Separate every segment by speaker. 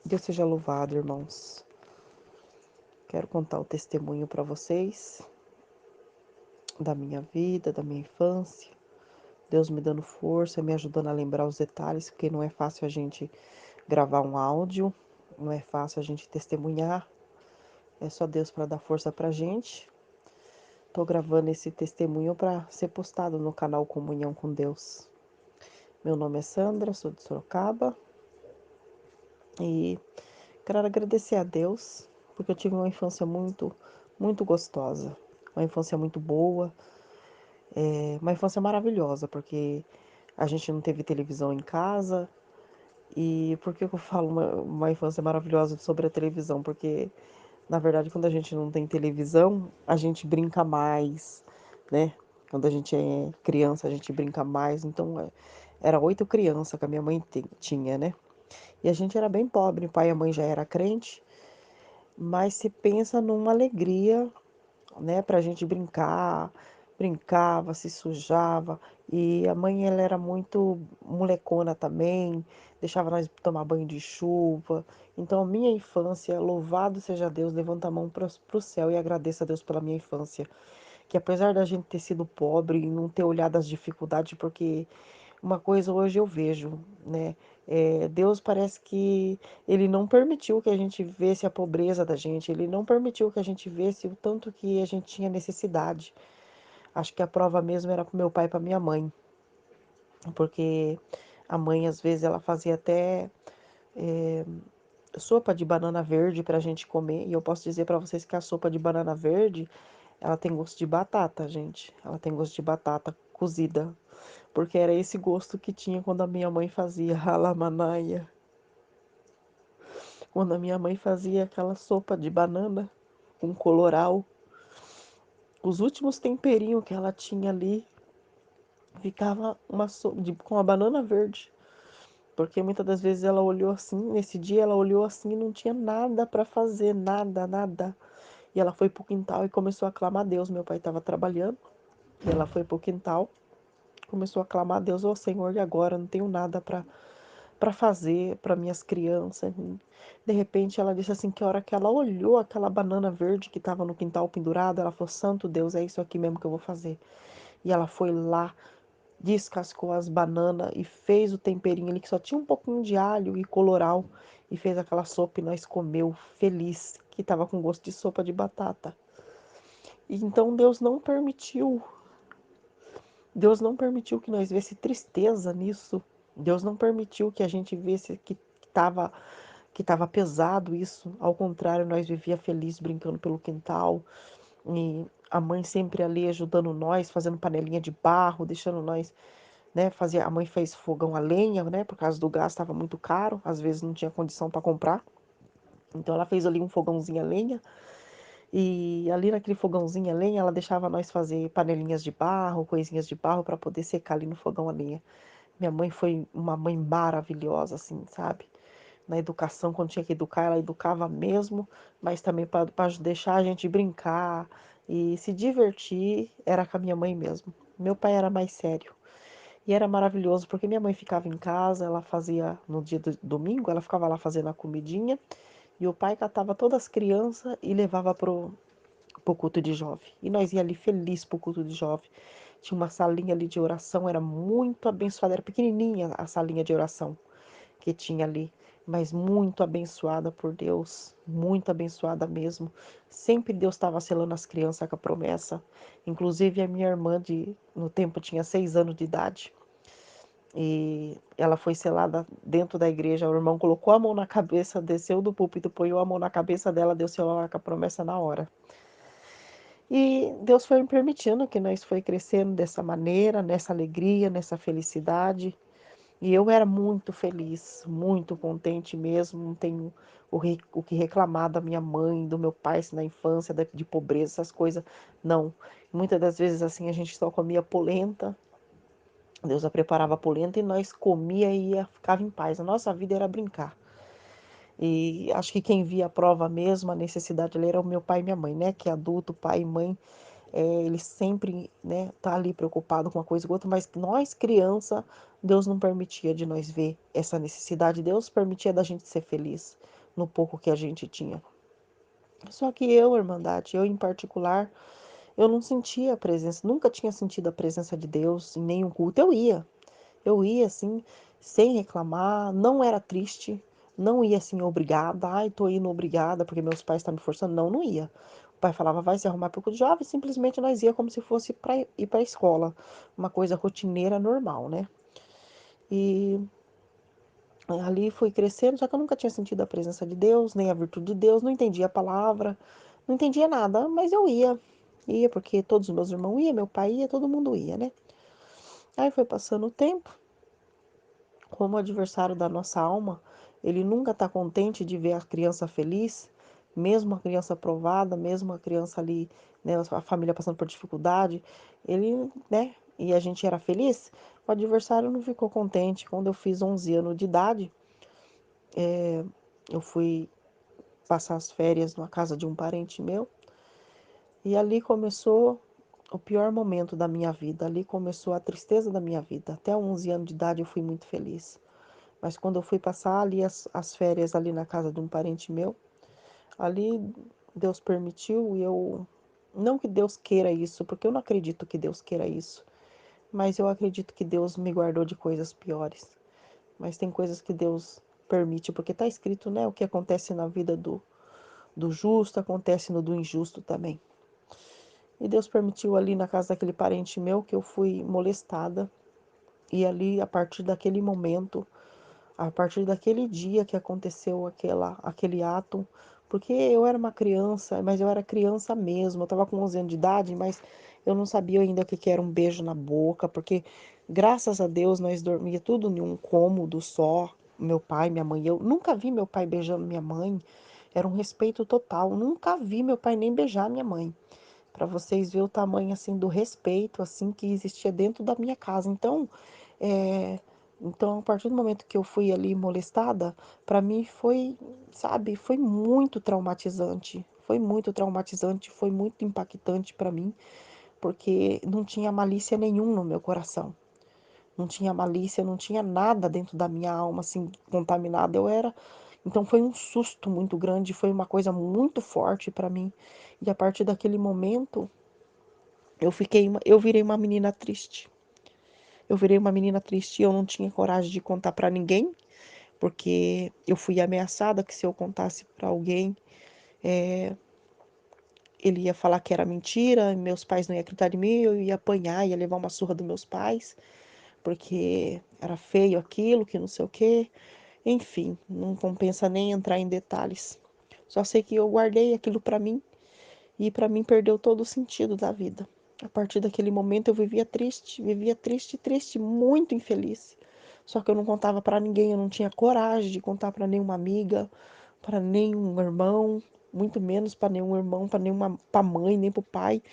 Speaker 1: Deus seja louvado, irmãos. Quero contar o testemunho para vocês da minha vida, da minha infância. Deus me dando força, me ajudando a lembrar os detalhes, porque não é fácil a gente gravar um áudio, não é fácil a gente testemunhar. É só Deus para dar força pra gente. Tô gravando esse testemunho para ser postado no canal Comunhão com Deus. Meu nome é Sandra, sou de Sorocaba e quero agradecer a Deus porque eu tive uma infância muito gostosa, uma infância muito boa, uma infância maravilhosa, porque a gente não teve televisão em casa. E por que eu falo uma infância maravilhosa sobre a televisão? Porque, na verdade, quando a gente não tem televisão, a gente brinca mais, né? Quando a gente é criança, a gente brinca mais. Então, era 8 crianças que a minha mãe tinha, né? E a gente era bem pobre, o pai e a mãe já era crente, mas se pensa numa alegria, né, pra gente brincar, brincava, se sujava, e a mãe ela era muito molecona também, deixava nós tomar banho de chuva. Então, a minha infância, louvado seja Deus, levanta a mão para o céu e agradeça a Deus pela minha infância. Que apesar da gente ter sido pobre e não ter olhado as dificuldades, porque uma coisa hoje eu vejo, né? Deus parece que Ele não permitiu que a gente visse a pobreza da gente, Ele não permitiu que a gente visse o tanto que a gente tinha necessidade. Acho que a prova mesmo era para meu pai e para minha mãe, porque a mãe às vezes ela fazia até sopa de banana verde para a gente comer, e eu posso dizer para vocês que a sopa de banana verde, ela tem gosto de batata, gente. Ela tem gosto de batata cozida, porque era esse gosto que tinha quando a minha mãe fazia ralamanaia. Quando a minha mãe fazia aquela sopa de banana com colorau, os últimos temperinhos que ela tinha ali, ficava uma sopa com a banana verde. Porque muitas das vezes ela olhou assim, nesse dia ela olhou assim e não tinha nada para fazer, nada, nada. E ela foi pro quintal e começou a clamar a Deus. Meu pai estava trabalhando e ela foi pro quintal, começou a clamar a Deus: "Ô Senhor, e agora? Não tenho nada para fazer para minhas crianças". De repente ela disse assim que a hora que ela olhou aquela banana verde que estava no quintal pendurada, ela falou: "Santo Deus, é isso aqui mesmo que eu vou fazer". E ela foi lá, descascou as bananas e fez o temperinho ali que só tinha um pouquinho de alho e colorau, e fez aquela sopa e nós comeu feliz, que estava com gosto de sopa de batata. E então Deus não permitiu que nós visse tristeza nisso. Deus não permitiu que a gente visse que tava pesado isso. Ao contrário, nós vivia feliz brincando pelo quintal. E a mãe sempre ali ajudando nós, fazendo panelinha de barro, deixando nós, né, fazer. A mãe fez fogão a lenha, né, por causa do gás estava muito caro, às vezes não tinha condição para comprar. Então ela fez ali um fogãozinho a lenha, e ali naquele fogãozinho a lenha, ela deixava nós fazer panelinhas de barro, coisinhas de barro para poder secar ali no fogão a lenha. Minha mãe foi uma mãe maravilhosa, assim, sabe? Na educação, quando tinha que educar, ela educava mesmo, mas também para deixar a gente brincar e se divertir, era com a minha mãe mesmo. Meu pai era mais sério. E era maravilhoso, porque minha mãe ficava em casa, ela fazia, no dia do domingo, ela ficava lá fazendo a comidinha, e o pai catava todas as crianças e levava pro culto de jovem. E nós ia ali feliz pro culto de jovem. Tinha uma salinha ali de oração, era muito abençoada, era pequenininha a salinha de oração que tinha ali, mas muito abençoada por Deus, muito abençoada mesmo. Sempre Deus estava selando as crianças com a promessa. Inclusive a minha irmã no tempo tinha 6 anos de idade. E ela foi selada dentro da igreja. O irmão colocou a mão na cabeça, desceu do púlpito, põe a mão na cabeça dela, Deus selou ela com a promessa na hora. E Deus foi me permitindo que nós foi crescendo dessa maneira, nessa alegria, nessa felicidade. E eu era muito feliz, muito contente mesmo, não tenho o que reclamar da minha mãe, do meu pai, se na infância, de pobreza, essas coisas, não. Muitas das vezes, assim, a gente só comia polenta, Deus a preparava a polenta e nós comia e ficava em paz. A nossa vida era brincar. E acho que quem via a prova mesmo, a necessidade ali, era o meu pai e minha mãe, né? Que é adulto, pai e mãe, Ele sempre, né, tá ali preocupado com uma coisa ou outra, mas nós criança, Deus não permitia de nós ver essa necessidade, Deus permitia da gente ser feliz no pouco que a gente tinha. Só que eu, Irmandade, eu em particular, eu não sentia a presença, nunca tinha sentido a presença de Deus em nenhum culto. Eu ia assim, sem reclamar, não era triste, não ia assim obrigada, ai, tô indo obrigada porque meus pais estão me forçando, não, não ia. O pai falava, vai se arrumar para o culto de jovem, simplesmente nós ia como se fosse para ir para a escola, uma coisa rotineira normal, né? E ali fui crescendo, só que eu nunca tinha sentido a presença de Deus, nem a virtude de Deus, não entendia a palavra, não entendia nada, mas eu ia. Ia porque todos os meus irmãos iam, meu pai ia, todo mundo ia, né? Aí foi passando o tempo, como adversário da nossa alma, ele nunca está contente de ver a criança feliz, mesmo a criança aprovada, mesmo a criança ali, né, a família passando por dificuldade, ele, né, e a gente era feliz, o adversário não ficou contente. Quando eu fiz 11 anos de idade, eu fui passar as férias na casa de um parente meu, e ali começou o pior momento da minha vida, ali começou a tristeza da minha vida. Até 11 anos de idade eu fui muito feliz. Mas quando eu fui passar ali as férias ali na casa de um parente meu, ali Deus permitiu e eu. Não que Deus queira isso, porque eu não acredito que Deus queira isso. Mas eu acredito que Deus me guardou de coisas piores. Mas tem coisas que Deus permite, porque está escrito, né? O que acontece na vida do justo, acontece no do injusto também. E Deus permitiu ali na casa daquele parente meu que eu fui molestada. E ali, a partir daquele momento, a partir daquele dia que aconteceu aquele ato, porque eu era uma criança, mas eu era criança mesmo, eu estava com 11 anos de idade, mas eu não sabia ainda o que que era um beijo na boca, porque graças a Deus nós dormia tudo em um cômodo só, meu pai, minha mãe, eu nunca vi meu pai beijando minha mãe, era um respeito total, nunca vi meu pai nem beijar minha mãe, para vocês verem o tamanho assim do respeito assim que existia dentro da minha casa. É, então, a partir do momento que eu fui ali molestada, para mim foi, sabe, foi muito traumatizante, foi muito impactante para mim, porque não tinha malícia nenhum no meu coração. Não tinha malícia, não tinha nada dentro da minha alma assim contaminada. Então foi um susto muito grande, foi uma coisa muito forte para mim. E a partir daquele momento, eu virei uma menina triste. Eu virei uma menina triste e eu não tinha coragem de contar para ninguém, porque eu fui ameaçada que se eu contasse para alguém, ele ia falar que era mentira, meus pais não iam acreditar em mim, eu ia apanhar, ia levar uma surra dos meus pais, porque era feio aquilo, que não sei o quê. Enfim, não compensa nem entrar em detalhes. Só sei que eu guardei aquilo para mim e para mim perdeu todo o sentido da vida. A partir daquele momento eu vivia triste, triste, muito infeliz. Só que eu não contava para ninguém, eu não tinha coragem de contar para nenhuma amiga, para nenhum irmão, muito menos para nenhum irmão, para nenhuma, para mãe, nem para o pai.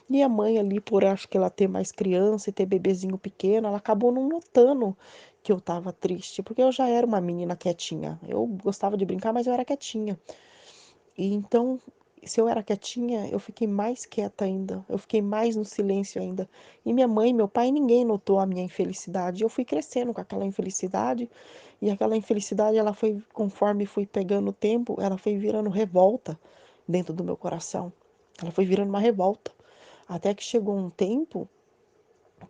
Speaker 1: E a mãe ali, por acho que ela ter mais criança e ter bebezinho pequeno, ela acabou não notando que eu estava triste, porque eu já era uma menina quietinha. Eu gostava de brincar, mas eu era quietinha. E então, se eu era quietinha, eu fiquei mais quieta ainda. Eu fiquei mais no silêncio ainda. E minha mãe, meu pai, ninguém notou a minha infelicidade. Eu fui crescendo com aquela infelicidade. E aquela infelicidade, ela foi, conforme fui pegando o tempo, ela foi virando revolta dentro do meu coração. Ela foi virando uma revolta. Até que chegou um tempo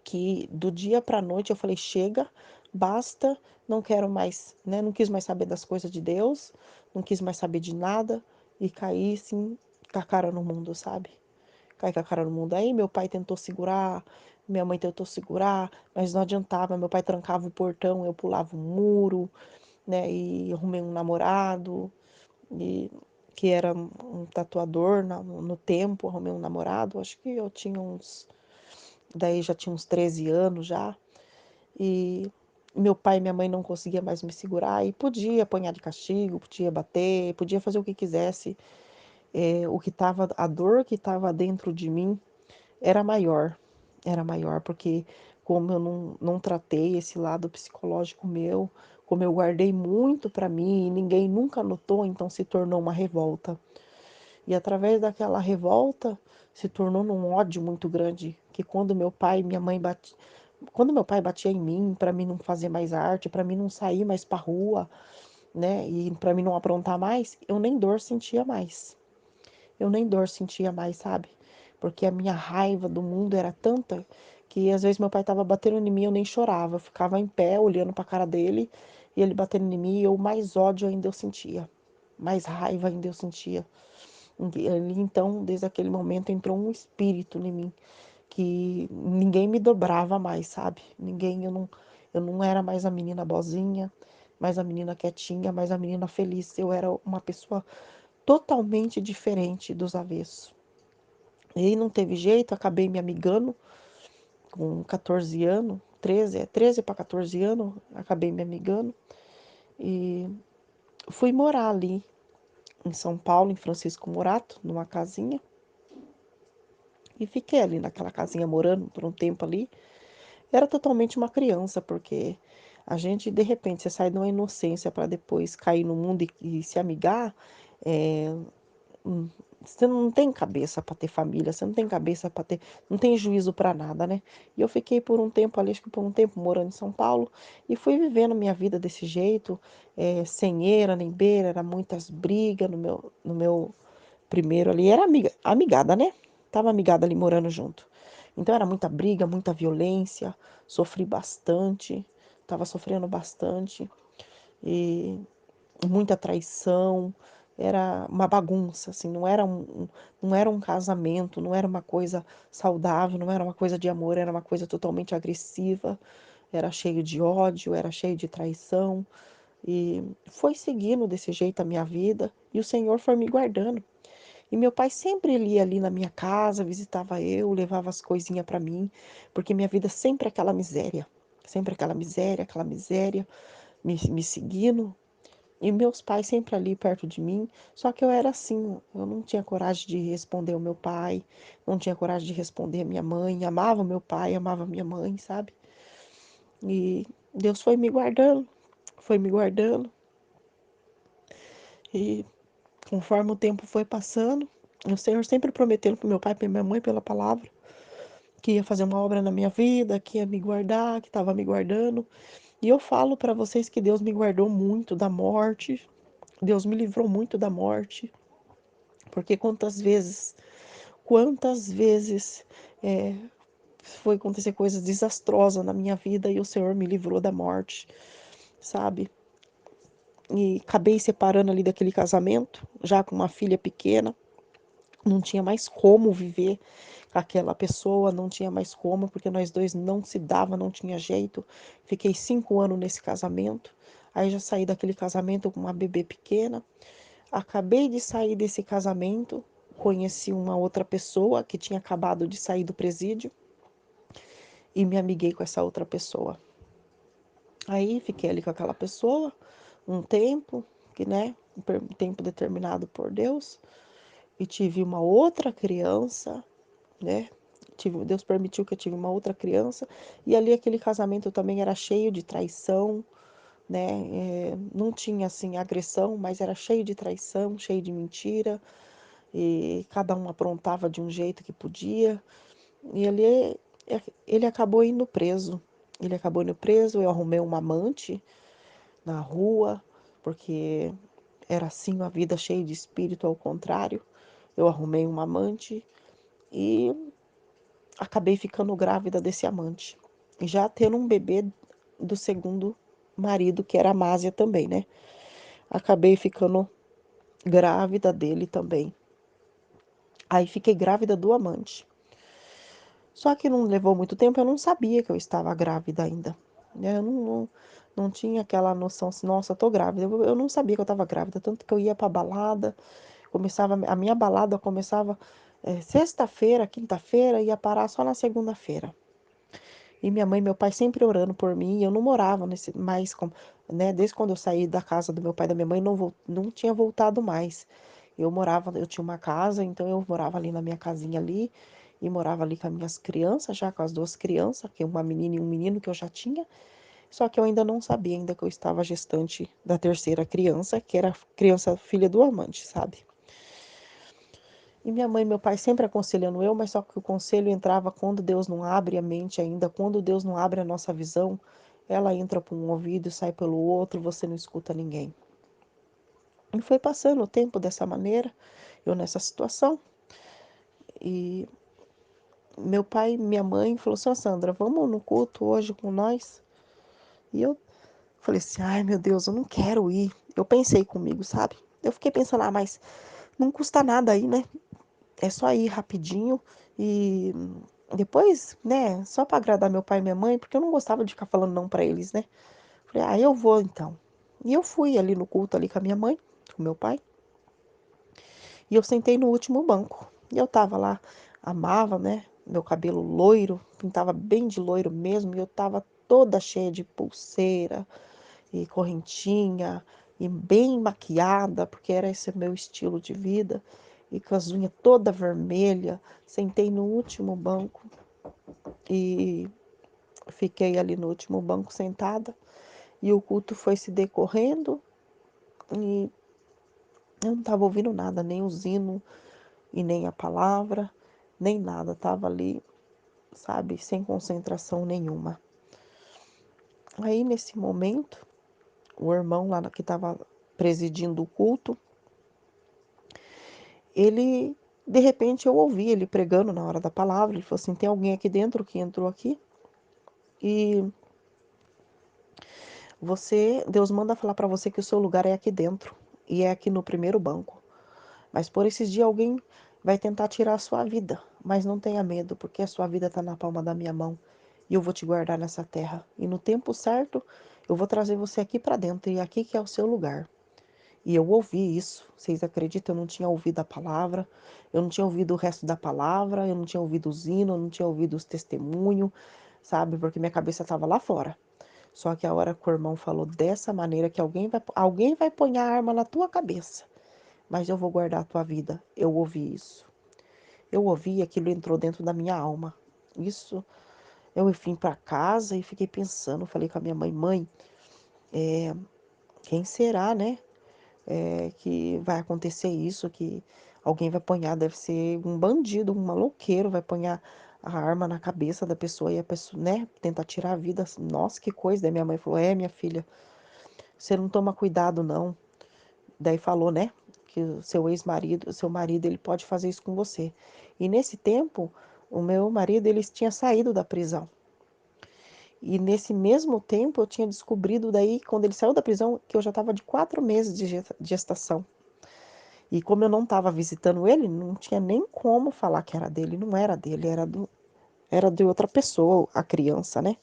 Speaker 1: que do dia para a noite eu falei, chega, basta, não quero mais, né? Não quis mais saber das coisas de Deus, não quis mais saber de nada e caí assim com a cara no mundo, sabe? Caí com a cara no mundo. Aí meu pai tentou segurar, minha mãe tentou segurar, mas não adiantava. Meu pai trancava o portão, eu pulava o muro, né? E arrumei um namorado, e que era um tatuador no tempo, arrumei um namorado, acho que eu tinha uns, daí já tinha uns 13 anos já, e meu pai e minha mãe não conseguiam mais me segurar, e podia apanhar de castigo, podia bater, podia fazer o que quisesse, o que tava, a dor que estava dentro de mim era maior, era maior, porque como eu não tratei esse lado psicológico meu, como eu guardei muito para mim e ninguém nunca notou, então se tornou uma revolta. E através daquela revolta se tornou num ódio muito grande, que quando meu pai e minha mãe quando meu pai batia em mim para mim não fazer mais arte, para mim não sair mais para rua, né, e para mim não aprontar mais, eu nem dor sentia mais. Eu nem dor sentia mais, sabe? Porque a minha raiva do mundo era tanta que às vezes meu pai tava batendo em mim, eu nem chorava, eu ficava em pé olhando para a cara dele e ele batendo em mim, e eu mais ódio ainda eu sentia, mais raiva ainda eu sentia. Ali então, desde aquele momento entrou um espírito em mim que ninguém me dobrava mais, sabe? Ninguém, eu não era mais a menina bozinha, mais a menina quietinha, mais a menina feliz. Eu era uma pessoa totalmente diferente dos avessos. E aí não teve jeito, acabei me amigando com 14 anos, 13 para 14 anos, acabei me amigando e fui morar ali em São Paulo, em Francisco Morato, numa casinha. E fiquei ali naquela casinha morando por um tempo ali. Era totalmente uma criança, porque a gente, de repente, você sai de uma inocência para depois cair no mundo e se amigar, é, você não tem cabeça para ter família, você não tem cabeça para ter, não tem juízo para nada, né? E eu fiquei por um tempo ali, acho que por um tempo morando em São Paulo e fui vivendo minha vida desse jeito, sem eira nem beira, era muitas brigas no meu primeiro ali, era amigada, né? Tava amigada ali morando junto. Então era muita briga, muita violência, sofri bastante, tava sofrendo bastante e muita traição, era uma bagunça, assim, não era um casamento, não era uma coisa saudável, não era uma coisa de amor, era uma coisa totalmente agressiva, era cheio de ódio, era cheio de traição, e foi seguindo desse jeito a minha vida, e o Senhor foi me guardando. E meu pai sempre ele ia ali na minha casa, visitava eu, levava as coisinhas para mim, porque minha vida sempre aquela miséria, me seguindo, e meus pais sempre ali perto de mim, só que eu era assim, eu não tinha coragem de responder o meu pai, não tinha coragem de responder a minha mãe, amava meu pai, amava minha mãe, sabe? E Deus foi me guardando, e conforme o tempo foi passando, o Senhor sempre prometendo para meu pai e para minha mãe pela palavra, que ia fazer uma obra na minha vida, que ia me guardar, que estava me guardando. E eu falo para vocês que Deus me guardou muito da morte, Deus me livrou muito da morte, porque quantas vezes é, foi acontecer coisas desastrosas na minha vida e o Senhor me livrou da morte, sabe? E acabei separando ali daquele casamento, já com uma filha pequena, não tinha mais como viver com aquela pessoa, não tinha mais como, porque nós dois não se dava, não tinha jeito. Fiquei 5 anos nesse casamento, aí já saí daquele casamento com uma bebê pequena. Acabei de sair desse casamento, conheci uma outra pessoa que tinha acabado de sair do presídio e me amiguei com essa outra pessoa. Aí fiquei ali com aquela pessoa um tempo, que né, um tempo determinado por Deus, e tive uma outra criança, né? Deus permitiu que eu tive uma outra criança, e ali aquele casamento também era cheio de traição, né? Não tinha assim agressão, mas era cheio de traição, cheio de mentira, e cada um aprontava de um jeito que podia. E ele acabou indo preso. Ele acabou indo preso, eu arrumei uma amante na rua, porque era assim uma vida cheia de espírito ao contrário. Eu arrumei uma amante e acabei ficando grávida desse amante. Já tendo um bebê do segundo marido, que era a Másia também, né? Acabei ficando grávida dele também. Aí fiquei grávida do amante. Só que não levou muito tempo, eu não sabia que eu estava grávida ainda. Eu não tinha aquela noção assim, nossa, eu tô grávida. Eu não sabia que eu estava grávida, tanto que eu ia pra balada, a minha balada começava sexta-feira, quinta-feira, ia parar só na segunda-feira. E minha mãe e meu pai sempre orando por mim, e eu não morava mais, né, desde quando eu saí da casa do meu pai e da minha mãe, não tinha voltado mais. Eu tinha uma casa, então eu morava ali na minha casinha ali, e morava ali com as minhas crianças, já com as duas crianças, que é uma menina e um menino que eu já tinha, só que eu ainda não sabia ainda que eu estava gestante da terceira criança, que era criança filha do amante, sabe? E minha mãe e meu pai sempre aconselhando eu, mas só que o conselho entrava quando Deus não abre a mente ainda, quando Deus não abre a nossa visão, ela entra por um ouvido e sai pelo outro, você não escuta ninguém. E foi passando o tempo dessa maneira, eu nessa situação, e meu pai e minha mãe falou assim: Sandra, vamos no culto hoje com nós? E eu falei assim: ai meu Deus, eu não quero ir. Eu pensei comigo, sabe? Eu fiquei pensando, mas não custa nada aí, né? É só ir rapidinho e depois, né, só para agradar meu pai e minha mãe, porque eu não gostava de ficar falando não para eles, né? Falei, eu vou então. E eu fui ali no culto ali com a minha mãe, com meu pai, e eu sentei no último banco. E eu tava lá, amava, né, meu cabelo loiro, pintava bem de loiro mesmo, e eu tava toda cheia de pulseira e correntinha e bem maquiada, porque era esse meu estilo de vida, e com as unhas toda vermelha. Sentei no último banco e fiquei ali no último banco sentada, e o culto foi se decorrendo e eu não estava ouvindo nada, nem o hino e nem a palavra, nem nada, estava ali, sabe, sem concentração nenhuma. Aí nesse momento, o irmão lá que estava presidindo o culto, ele, de repente, eu ouvi ele pregando na hora da palavra. Ele falou assim: tem alguém aqui dentro que entrou aqui e Deus manda falar para você que o seu lugar é aqui dentro e é aqui no primeiro banco. Mas por esses dias alguém vai tentar tirar a sua vida, mas não tenha medo, porque a sua vida está na palma da minha mão e eu vou te guardar nessa terra. E no tempo certo, eu vou trazer você aqui para dentro e aqui que é o seu lugar. E eu ouvi isso. Vocês acreditam? Eu não tinha ouvido a palavra, eu não tinha ouvido o resto da palavra, eu não tinha ouvido os hinos, eu não tinha ouvido os testemunhos, sabe? Porque minha cabeça estava lá fora. Só que a hora que o irmão falou dessa maneira, que alguém vai pôr a arma na tua cabeça, mas eu vou guardar a tua vida. Eu ouvi isso. Eu ouvi e aquilo entrou dentro da minha alma. Isso, eu vim para casa e fiquei pensando, falei com a minha mãe, quem será, né? Que vai acontecer isso, que alguém vai apanhar, deve ser um bandido, um maloqueiro, vai apanhar a arma na cabeça da pessoa e a pessoa, né, tentar tirar a vida. Nossa, que coisa. Daí minha mãe falou: minha filha, você não toma cuidado, não. Daí falou, né, que o seu marido, ele pode fazer isso com você. E nesse tempo, o meu marido, ele tinha saído da prisão. E nesse mesmo tempo, eu tinha descobrido daí, quando ele saiu da prisão, que eu já estava de 4 meses de gestação. E como eu não estava visitando ele, não tinha nem como falar que era dele. Não era dele, era de outra pessoa, a criança, né?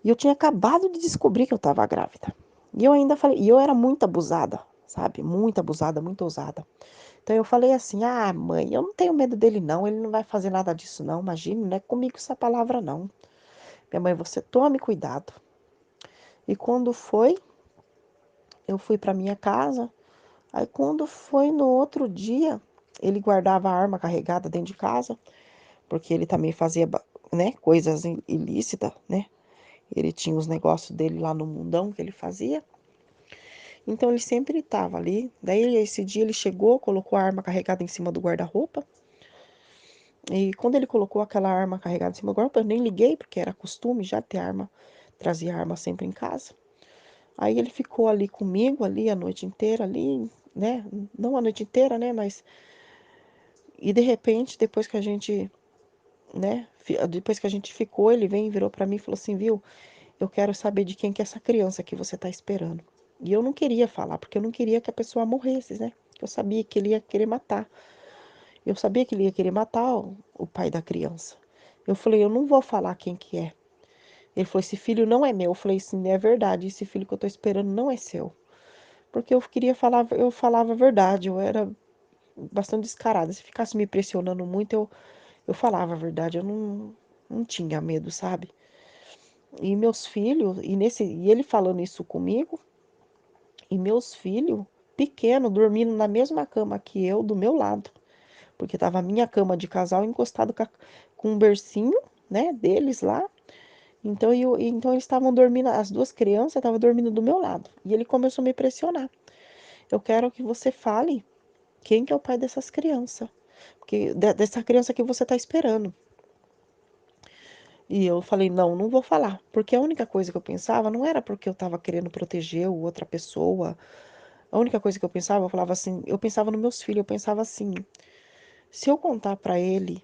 Speaker 1: E eu tinha acabado de descobrir que eu estava grávida. E eu ainda falei, e eu era muito abusada, sabe? Muito abusada, muito ousada. Então eu falei assim: mãe, eu não tenho medo dele não, ele não vai fazer nada disso não, imagine, não é comigo essa palavra não. Minha mãe, você tome cuidado. E quando foi, eu fui para minha casa. Aí quando foi no outro dia, ele guardava a arma carregada dentro de casa, porque ele também fazia, né, coisas ilícitas, né? Ele tinha os negócios dele lá no mundão que ele fazia. Então ele sempre estava ali. Daí esse dia ele chegou, colocou a arma carregada em cima do guarda-roupa. E quando ele colocou aquela arma carregada em cima do guarda-roupa, eu nem liguei, porque era costume já ter arma, trazia arma sempre em casa. Aí ele ficou ali comigo, ali a noite inteira, ali, né? Não a noite inteira, né? Mas. E de repente, depois que a gente, né? Depois que a gente ficou, ele virou para mim e falou assim: viu, eu quero saber de quem que é essa criança que você tá esperando. E eu não queria falar, porque eu não queria que a pessoa morresse, né? Eu sabia que ele ia querer matar. Eu sabia que ele ia querer matar o pai da criança. Eu falei: eu não vou falar quem que é. Ele falou: esse filho não é meu. Eu falei: sim, é verdade. Esse filho que eu tô esperando não é seu. Porque eu queria falar, eu falava a verdade. Eu era bastante descarada. Se ficasse me pressionando muito, eu falava a verdade. Eu não tinha medo, sabe? E meus filhos, e ele falando isso comigo, e meus filhos pequenos dormindo na mesma cama que eu, do meu lado. Porque tava a minha cama de casal encostado com um bercinho, né, deles lá. Então eles estavam dormindo, as duas crianças estavam dormindo do meu lado. E ele começou a me pressionar. Eu quero que você fale Quem que é o pai dessas crianças? Porque dessa criança que você tá esperando. E eu falei, não, não vou falar. Porque a única coisa que eu pensava não era porque eu tava querendo proteger outra pessoa. A única coisa que eu pensava, eu falava assim, eu pensava nos meus filhos, eu pensava assim, se eu contar pra ele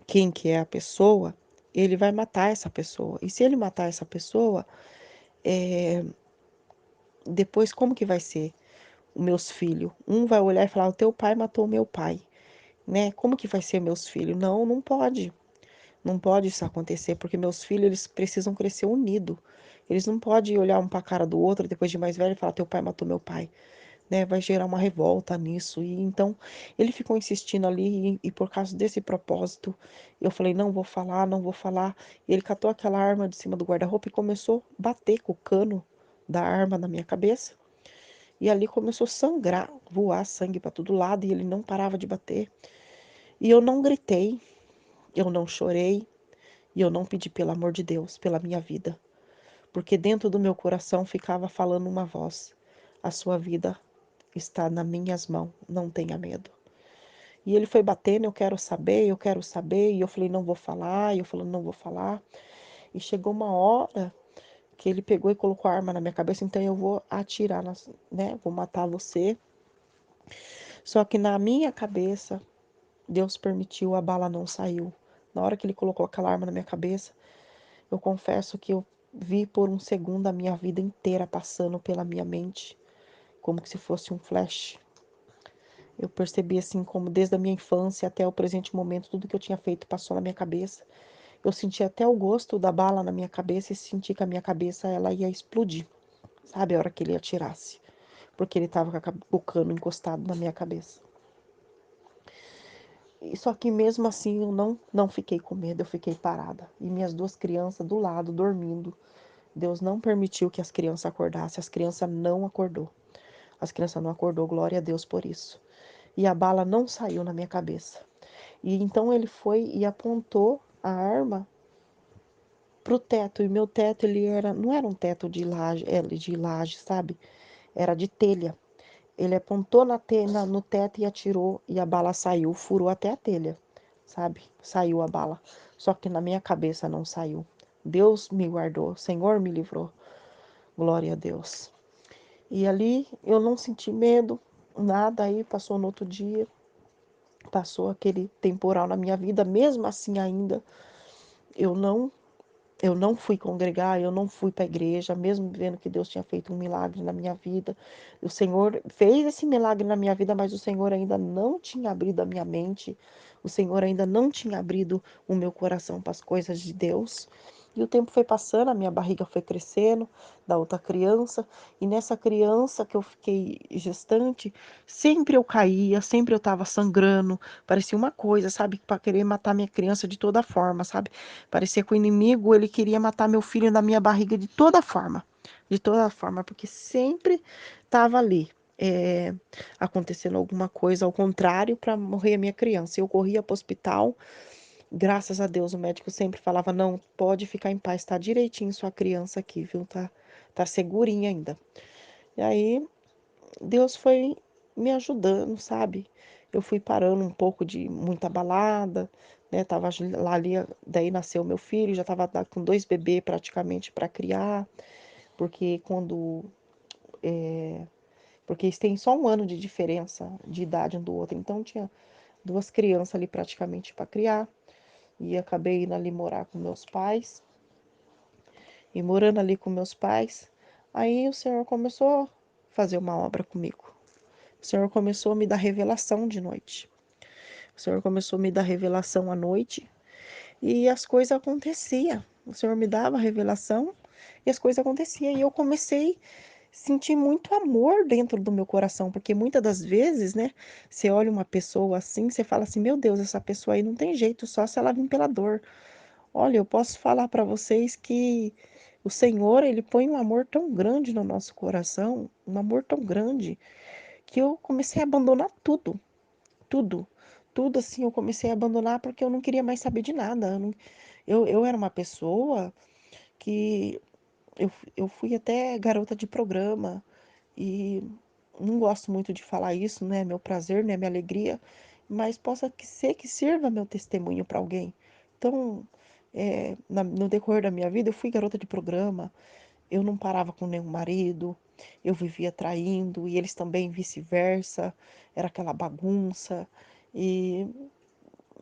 Speaker 1: quem que é a pessoa, ele vai matar essa pessoa. E se ele matar essa pessoa, depois como que vai ser os meus filhos? Um vai olhar e falar, o teu pai matou o meu pai, né? Como que vai ser meus filhos? Não, não pode. Não pode isso acontecer, porque meus filhos, eles precisam crescer unidos. Eles não podem olhar um para a cara do outro depois de mais velho e falar, teu pai matou meu pai, né? Vai gerar uma revolta nisso. E então, ele ficou insistindo ali e por causa desse propósito, eu falei, não vou falar, não vou falar. E ele catou aquela arma de cima do guarda-roupa e começou a bater com o cano da arma na minha cabeça. E ali começou a sangrar, voar sangue para todo lado e ele não parava de bater. E eu não gritei, eu não chorei, e eu não pedi pelo amor de Deus, pela minha vida, porque dentro do meu coração ficava falando uma voz: a sua vida está nas minhas mãos, não tenha medo. E ele foi batendo, eu quero saber, e eu falei, não vou falar, e eu falando, não vou falar. E chegou uma hora que ele pegou e colocou a arma na minha cabeça, então eu vou atirar, né? Vou matar você. Só que na minha cabeça, Deus permitiu, a bala não saiu. Na hora que ele colocou aquela arma na minha cabeça, eu confesso que eu vi por um segundo a minha vida inteira passando pela minha mente, como se fosse um flash. Eu percebi assim como desde a minha infância até o presente momento tudo que eu tinha feito passou na minha cabeça. Eu senti até o gosto da bala na minha cabeça e senti que a minha cabeça ela ia explodir, sabe, a hora que ele atirasse, porque ele estava com o cano encostado na minha cabeça. E só que mesmo assim eu não fiquei com medo, eu fiquei parada. E minhas duas crianças do lado dormindo. Deus não permitiu que as crianças acordassem, as crianças não acordou. As crianças não acordou, glória a Deus por isso. E a bala não saiu na minha cabeça. E então ele foi e apontou a arma pro teto. E meu teto, ele era, não era um teto de laje, sabe? Era de telha. Ele apontou no teto e atirou e a bala saiu, furou até a telha, sabe? Saiu a bala. Só que na minha cabeça não saiu. Deus me guardou, o Senhor me livrou. Glória a Deus. E ali eu não senti medo, nada. Aí passou no outro dia, passou aquele temporal na minha vida, mesmo assim ainda eu não eu não fui congregar, eu não fui para a igreja, mesmo vendo que Deus tinha feito um milagre na minha vida. O Senhor fez esse milagre na minha vida, mas o Senhor ainda não tinha abrido a minha mente, o Senhor ainda não tinha abrido o meu coração para as coisas de Deus. E o tempo foi passando, a minha barriga foi crescendo da outra criança, e nessa criança que eu fiquei gestante, sempre eu caía, sempre eu estava sangrando, parecia uma coisa, sabe, para querer matar minha criança de toda forma, sabe? Parecia que o inimigo, ele queria matar meu filho na minha barriga de toda forma, porque sempre estava ali. Acontecendo alguma coisa ao contrário para morrer a minha criança. Eu corria para o hospital, graças a Deus o médico sempre falava, não, pode ficar em paz, tá direitinho sua criança aqui, viu? Tá segurinha ainda. E aí Deus foi me ajudando, sabe? Eu fui parando um pouco de muita balada, né? Tava lá ali, daí nasceu meu filho, já tava lá com 2 bebês praticamente para criar, porque porque eles têm só um ano de diferença de idade um do outro, então tinha 2 crianças ali praticamente para criar. E acabei indo ali morar com meus pais. E morando ali com meus pais, aí o Senhor começou a fazer uma obra comigo. O Senhor começou a me dar revelação de noite. O Senhor começou a me dar revelação à noite e as coisas aconteciam. O Senhor me dava revelação e as coisas aconteciam. E eu comecei a sentir muito amor dentro do meu coração, porque muitas das vezes, né, você olha uma pessoa assim, você fala assim: meu Deus, essa pessoa aí não tem jeito, só se ela vir pela dor. Olha, eu posso falar para vocês que o Senhor, ele põe um amor tão grande no nosso coração, um amor tão grande, que eu comecei a abandonar tudo, tudo, tudo assim, eu comecei a abandonar porque eu não queria mais saber de nada. Eu era uma pessoa que eu fui até garota de programa e não gosto muito de falar isso, não é meu prazer, não é minha alegria, mas possa ser que sirva meu testemunho para alguém. Então, no decorrer da minha vida, eu fui garota de programa, eu não parava com nenhum marido, eu vivia traindo e eles também vice-versa, era aquela bagunça. E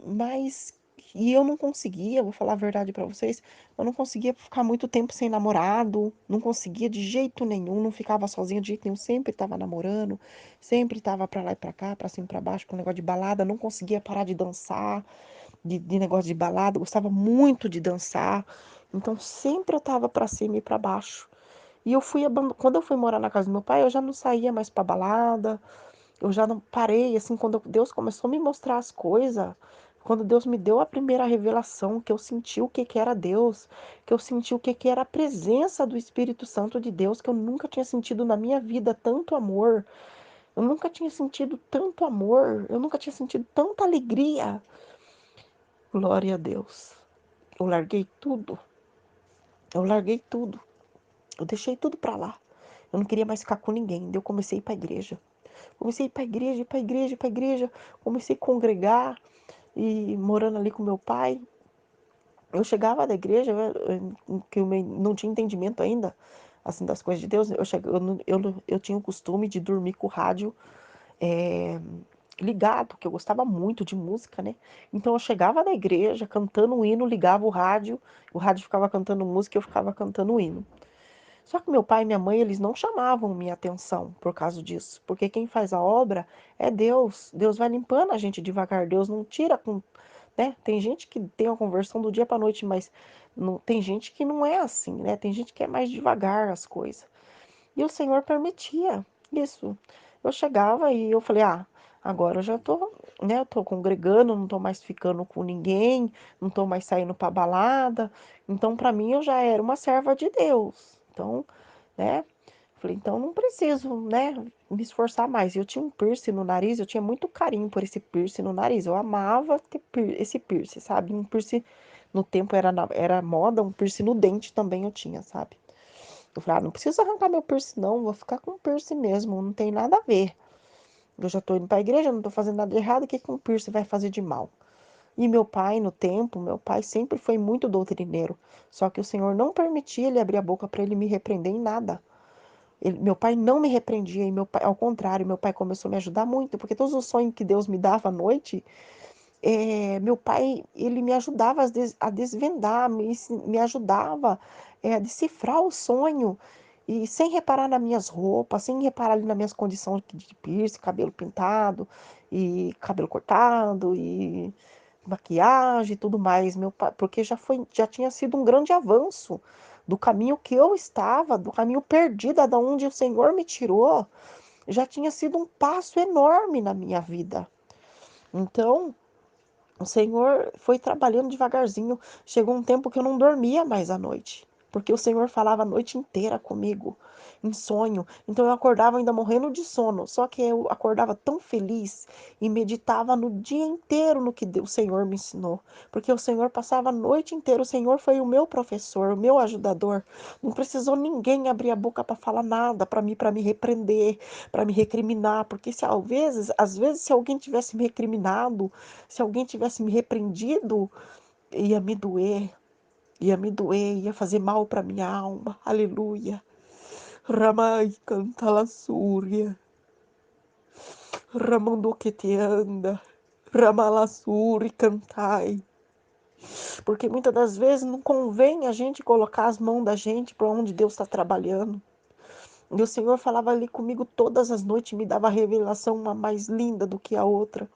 Speaker 1: mas eu não conseguia, vou falar a verdade pra vocês, eu não conseguia ficar muito tempo sem namorado, não conseguia de jeito nenhum, não ficava sozinha de jeito nenhum, sempre estava namorando, sempre estava pra lá e pra cá, pra cima e pra baixo, com negócio de balada, não conseguia parar de dançar, de negócio de balada, gostava muito de dançar, então sempre eu estava pra cima e pra baixo. E quando eu fui morar na casa do meu pai, eu já não saía mais pra balada, eu já não parei, assim, quando Deus começou a me mostrar as coisas, quando Deus me deu a primeira revelação, que eu senti o que que era Deus, que eu senti o que que era a presença do Espírito Santo de Deus, que eu nunca tinha sentido na minha vida tanto amor, eu nunca tinha sentido tanto amor, eu nunca tinha sentido tanta alegria. Glória a Deus. Eu larguei tudo, eu larguei tudo, eu deixei tudo pra lá. Eu não queria mais ficar com ninguém, daí eu comecei a ir pra igreja. Comecei a ir pra igreja, ir pra igreja, ir pra igreja, comecei a congregar, e morando ali com meu pai, eu chegava da igreja, que eu não tinha entendimento ainda, assim, das coisas de Deus, eu tinha o costume de dormir com o rádio é, ligado, que eu gostava muito de música, né? Então eu chegava da igreja, cantando um hino, ligava o rádio ficava cantando música e eu ficava cantando o hino. Só que meu pai e minha mãe, eles não chamavam minha atenção por causa disso, porque quem faz a obra é Deus. Deus vai limpando a gente devagar, Deus não tira com, né? Tem gente que tem a conversão do dia para noite, mas não, tem gente que não é assim, né? Tem gente que é mais devagar as coisas. E o Senhor permitia isso. Eu chegava e eu falei: "Ah, agora eu já tô, né, eu tô congregando, não tô mais ficando com ninguém, não tô mais saindo para balada, então para mim eu já era uma serva de Deus". Então, né, falei: "Então não preciso, né, me esforçar mais". Eu tinha um piercing no nariz, eu tinha muito carinho por esse piercing no nariz. Eu amava ter esse piercing, sabe? Um piercing no tempo era moda, um piercing no dente também eu tinha, sabe? Eu falei: "Ah, não preciso arrancar meu piercing não, vou ficar com piercing mesmo, não tem nada a ver. Eu já tô indo pra igreja, não tô fazendo nada de errado, o que que um piercing vai fazer de mal?". E meu pai, no tempo, meu pai sempre foi muito doutrineiro, só que o Senhor não permitia ele abrir a boca para ele me repreender em nada. Meu pai não me repreendia, e meu pai, ao contrário, meu pai começou a me ajudar muito, porque todos os sonhos que Deus me dava à noite, meu pai, ele me ajudava a desvendar, me ajudava, a decifrar o sonho, e sem reparar nas minhas roupas, sem reparar ali nas minhas condições de piercing, cabelo pintado, e cabelo cortado, e maquiagem e tudo mais, meu pai, porque já tinha sido um grande avanço do caminho que eu estava, do caminho perdido, da onde o Senhor me tirou, já tinha sido um passo enorme na minha vida. Então, o Senhor foi trabalhando devagarzinho. Chegou um tempo que eu não dormia mais à noite, porque o Senhor falava a noite inteira comigo, em sonho. Então eu acordava ainda morrendo de sono, só que eu acordava tão feliz e meditava no dia inteiro no que o Senhor me ensinou, porque o Senhor passava a noite inteira. O Senhor foi o meu professor, o meu ajudador. Não precisou ninguém abrir a boca para falar nada para me repreender, para me recriminar, porque se às vezes se alguém tivesse me recriminado, se alguém tivesse me repreendido, ia me doer, ia me doer, ia fazer mal para minha alma. Aleluia. Ramai canta la súria, ramando que te anda, ramalassuri cantai. Porque muitas das vezes não convém a gente colocar as mãos da gente para onde Deus está trabalhando. E o Senhor falava ali comigo todas as noites, me dava a revelação uma mais linda do que a outra.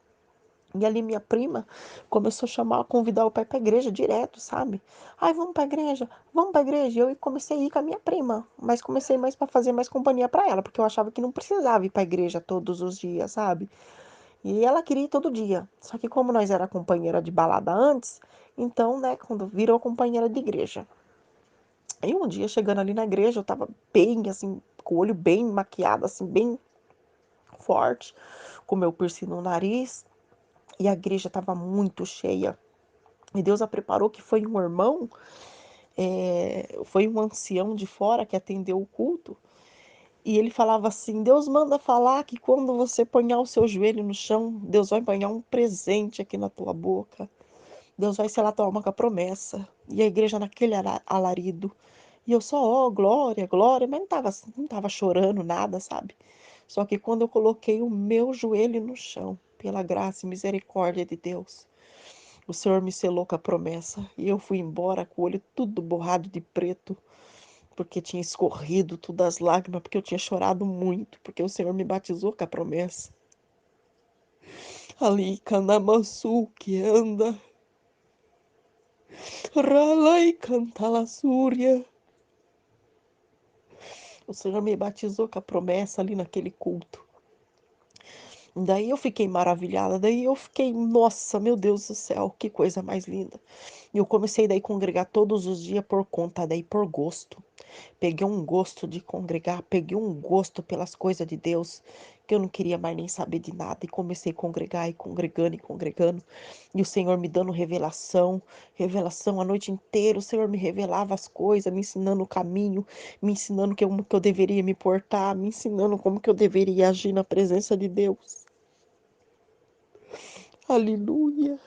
Speaker 1: E ali minha prima começou a chamar, a convidar o pai para a igreja direto, sabe? Ai, vamos para a igreja, vamos para a igreja. E eu comecei a ir com a minha prima, mas comecei mais para fazer mais companhia para ela, porque eu achava que não precisava ir para a igreja todos os dias, sabe? E ela queria ir todo dia. Só que como nós era companheira de balada antes, então, né, quando virou companheira de igreja. Aí um dia chegando ali na igreja, eu tava bem assim, com o olho bem maquiado, assim, bem forte, com meu piercing no nariz, e a igreja tava muito cheia. E Deus a preparou, que foi um irmão, foi um ancião de fora que atendeu o culto. E ele falava assim: Deus manda falar que quando você ponhar o seu joelho no chão, Deus vai ponhar um presente aqui na tua boca. Deus vai selar tua alma com a promessa. E a igreja naquele alarido. E eu só, ó, glória, glória, mas não tava chorando nada, sabe? Só que quando eu coloquei o meu joelho no chão, pela graça e misericórdia de Deus, o Senhor me selou com a promessa. E eu fui embora com o olho tudo borrado de preto, porque tinha escorrido todas as lágrimas, porque eu tinha chorado muito, porque o Senhor me batizou com a promessa. Ali, Canamaçu, que anda, Ralai, canta Súria. O Senhor me batizou com a promessa ali naquele culto. Daí eu fiquei maravilhada, daí eu fiquei, nossa, meu Deus do céu, que coisa mais linda. E eu comecei daí a congregar todos os dias por conta, daí por gosto. Peguei um gosto de congregar, peguei um gosto pelas coisas de Deus, que eu não queria mais nem saber de nada. E comecei a congregar, e congregando, e congregando. E o Senhor me dando revelação, revelação a noite inteira. O Senhor me revelava as coisas, me ensinando o caminho, me ensinando como que eu deveria me portar, me ensinando como que eu deveria agir na presença de Deus. Aleluia.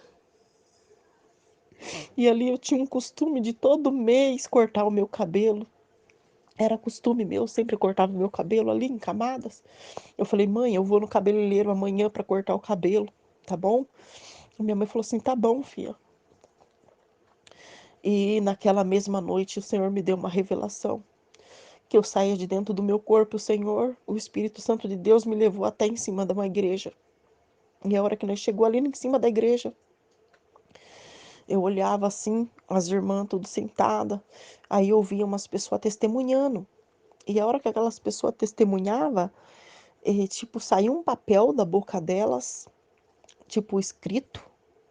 Speaker 1: E ali eu tinha um costume de todo mês cortar o meu cabelo. Era costume meu, sempre cortava o meu cabelo ali em camadas. Eu falei, mãe, eu vou no cabeleireiro amanhã para cortar o cabelo, tá bom? E minha mãe falou assim, tá bom, filha. E naquela mesma noite o Senhor me deu uma revelação. Que eu saía de dentro do meu corpo, o Senhor, o Espírito Santo de Deus me levou até em cima de uma igreja. E a hora que nós chegou ali em cima da igreja, eu olhava assim, as irmãs tudo sentada, aí eu via umas pessoas testemunhando. E a hora que aquelas pessoas testemunhavam, tipo, saiu um papel da boca delas, tipo, escrito.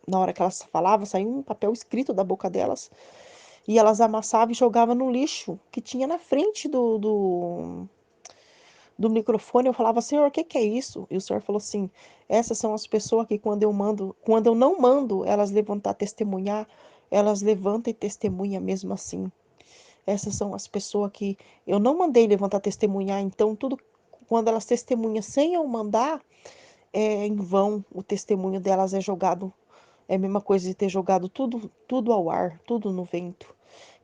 Speaker 1: Na hora que elas falavam, saiu um papel escrito da boca delas. E elas amassavam e jogavam no lixo que tinha na frente do microfone. Eu falava, Senhor, o que que é isso? E o Senhor falou assim, essas são as pessoas que quando eu não mando elas levantar testemunhar, elas levantam e testemunham mesmo assim. Essas são as pessoas que eu não mandei levantar testemunhar, então tudo quando elas testemunham sem eu mandar, é em vão. O testemunho delas é jogado, é a mesma coisa de ter jogado tudo ao ar, tudo no vento.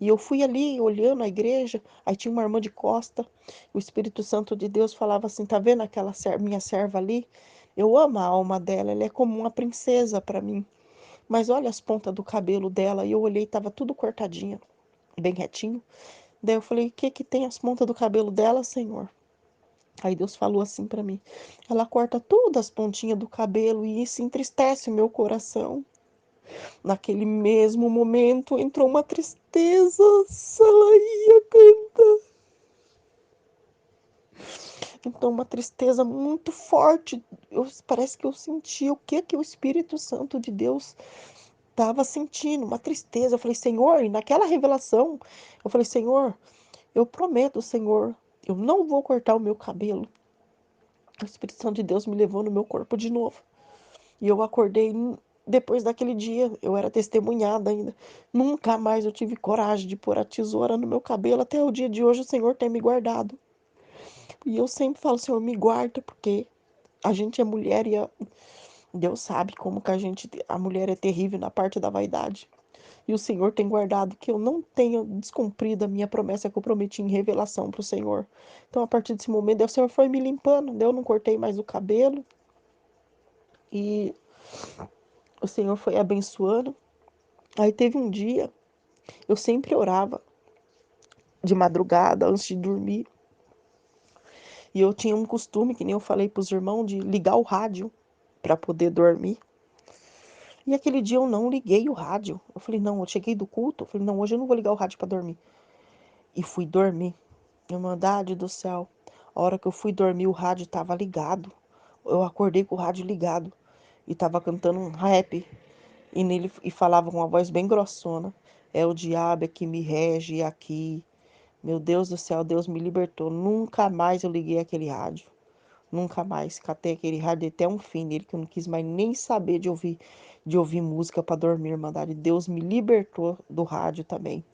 Speaker 1: E eu fui ali olhando a igreja, aí tinha uma irmã de costa, o Espírito Santo de Deus falava assim, tá vendo aquela minha serva ali? Eu amo a alma dela, ela é como uma princesa para mim. Mas olha as pontas do cabelo dela, e eu olhei, tava tudo cortadinha, bem retinho. Daí eu falei, o que que tem as pontas do cabelo dela, Senhor? Aí Deus falou assim para mim, ela corta todas as pontinhas do cabelo e isso entristece o meu coração. Naquele mesmo momento entrou uma tristeza, Salaía canta. Então uma tristeza muito forte. Parece que eu senti o que que o Espírito Santo de Deus estava sentindo, uma tristeza. Eu falei, Senhor, e naquela revelação, eu falei, Senhor, eu prometo, Senhor, eu não vou cortar o meu cabelo. O Espírito Santo de Deus me levou no meu corpo de novo. E eu acordei depois daquele dia, eu era testemunhada ainda. Nunca mais eu tive coragem de pôr a tesoura no meu cabelo. Até o dia de hoje o Senhor tem me guardado. E eu sempre falo, Senhor, me guarda, porque a gente é mulher e Deus sabe como que a mulher é terrível na parte da vaidade. E o Senhor tem guardado que eu não tenha descumprido a minha promessa que eu prometi em revelação para o Senhor. Então, a partir desse momento, o Senhor foi me limpando, eu não cortei mais o cabelo. E o Senhor foi abençoando. Aí teve um dia, eu sempre orava de madrugada antes de dormir. E eu tinha um costume, que nem eu falei para os irmãos, de ligar o rádio para poder dormir. E aquele dia eu não liguei o rádio. Eu falei, não, eu cheguei do culto. Eu falei, não, hoje eu não vou ligar o rádio para dormir. E fui dormir. Irmandade do céu. A hora que eu fui dormir, o rádio estava ligado. Eu acordei com o rádio ligado. E tava cantando um rap. E nele falava com uma voz bem grossona. É o diabo é que me rege aqui. Meu Deus do céu, Deus me libertou. Nunca mais eu liguei aquele rádio. Nunca mais. Catei aquele rádio até um fim nele, que eu não quis mais nem saber de ouvir música para dormir, irmandade. Deus me libertou do rádio também.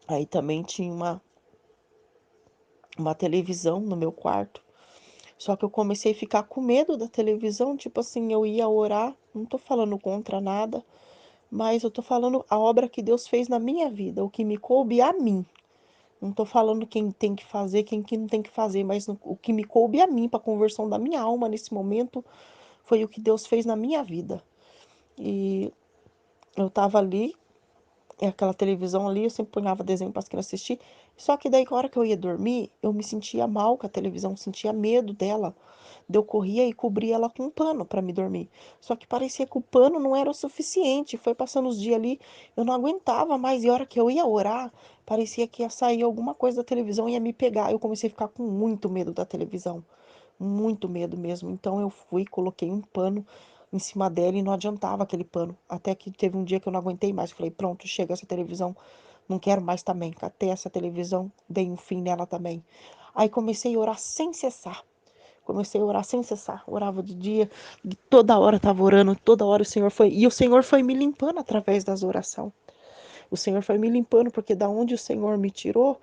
Speaker 1: Aí também tinha uma televisão no meu quarto. Só que eu comecei a ficar com medo da televisão, tipo assim, eu ia orar, não tô falando contra nada, mas eu tô falando a obra que Deus fez na minha vida, o que me coube a mim. Não tô falando quem tem que fazer, quem que não tem que fazer, mas o que me coube a mim para a conversão da minha alma nesse momento foi o que Deus fez na minha vida. E eu tava ali, aquela televisão ali, eu sempre ponhava desenho para as crianças assistir. Só que daí, na hora que eu ia dormir, eu me sentia mal com a televisão, sentia medo dela. Daí eu corria e cobria ela com um pano para me dormir. Só que parecia que o pano não era o suficiente. Foi passando os dias ali, eu não aguentava mais. E a hora que eu ia orar, parecia que ia sair alguma coisa da televisão e ia me pegar. Eu comecei a ficar com muito medo da televisão. Muito medo mesmo. Então eu fui, coloquei um pano em cima dela e não adiantava aquele pano. Até que teve um dia que eu não aguentei mais. Falei, pronto, chega essa televisão. Não quero mais também. Catei essa televisão, dei um fim nela também. Aí comecei a orar sem cessar. Comecei a orar sem cessar. Orava de dia, toda hora estava orando, toda hora o Senhor foi. E o Senhor foi me limpando através das orações. O Senhor foi me limpando, porque da onde o Senhor me tirou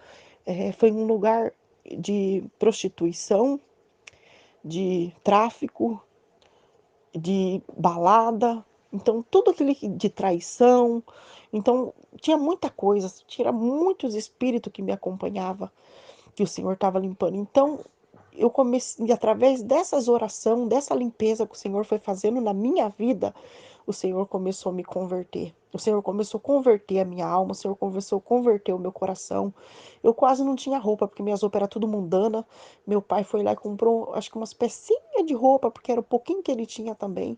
Speaker 1: foi um lugar de prostituição, de tráfico, de balada, então tudo aquele de traição. Então tinha muita coisa, tinha muitos espíritos que me acompanhava, que o Senhor estava limpando. Então eu comecei, através dessas orações, dessa limpeza que o Senhor foi fazendo na minha vida, o Senhor começou a me converter. O Senhor começou a converter a minha alma, o Senhor começou a converter o meu coração. Eu quase não tinha roupa, porque minhas roupas eram tudo mundana. Meu pai foi lá e comprou, acho que umas pecinhas de roupa, porque era o pouquinho que ele tinha também.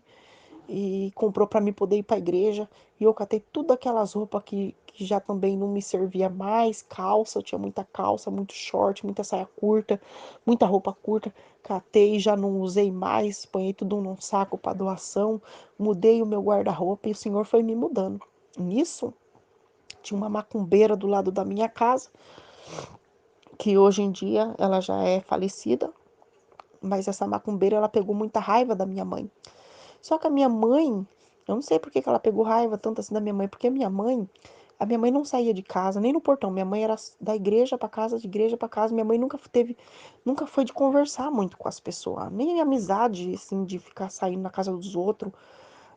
Speaker 1: E comprou para mim poder ir para a igreja. E eu catei tudo aquelas roupas que já também não me servia mais. Calça, eu tinha muita calça, muito short, muita saia curta, muita roupa curta. Catei, já não usei mais, ponhei tudo num saco para doação. Mudei o meu guarda-roupa e o Senhor foi me mudando. Nisso, tinha uma macumbeira do lado da minha casa, que hoje em dia ela já é falecida, mas essa macumbeira ela pegou muita raiva da minha mãe. Só que a minha mãe, eu não sei por que ela pegou raiva tanto assim da minha mãe, porque a minha mãe não saía de casa, nem no portão. Minha mãe era da igreja para casa, de igreja para casa. Minha mãe nunca foi de conversar muito com as pessoas, nem amizade, assim, de ficar saindo na casa dos outros,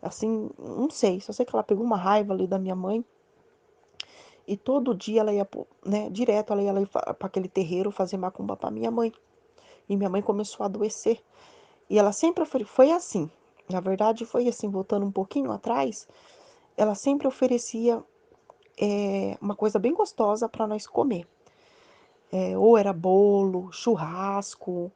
Speaker 1: assim, não sei. Só sei que ela pegou uma raiva ali da minha mãe e todo dia ela ia, né, direto ela ia para aquele terreiro fazer macumba para minha mãe. E minha mãe começou a adoecer. E ela sempre foi assim. Na verdade, foi assim, voltando um pouquinho atrás, ela sempre oferecia uma coisa bem gostosa para nós comer. Ou era bolo, churrasco,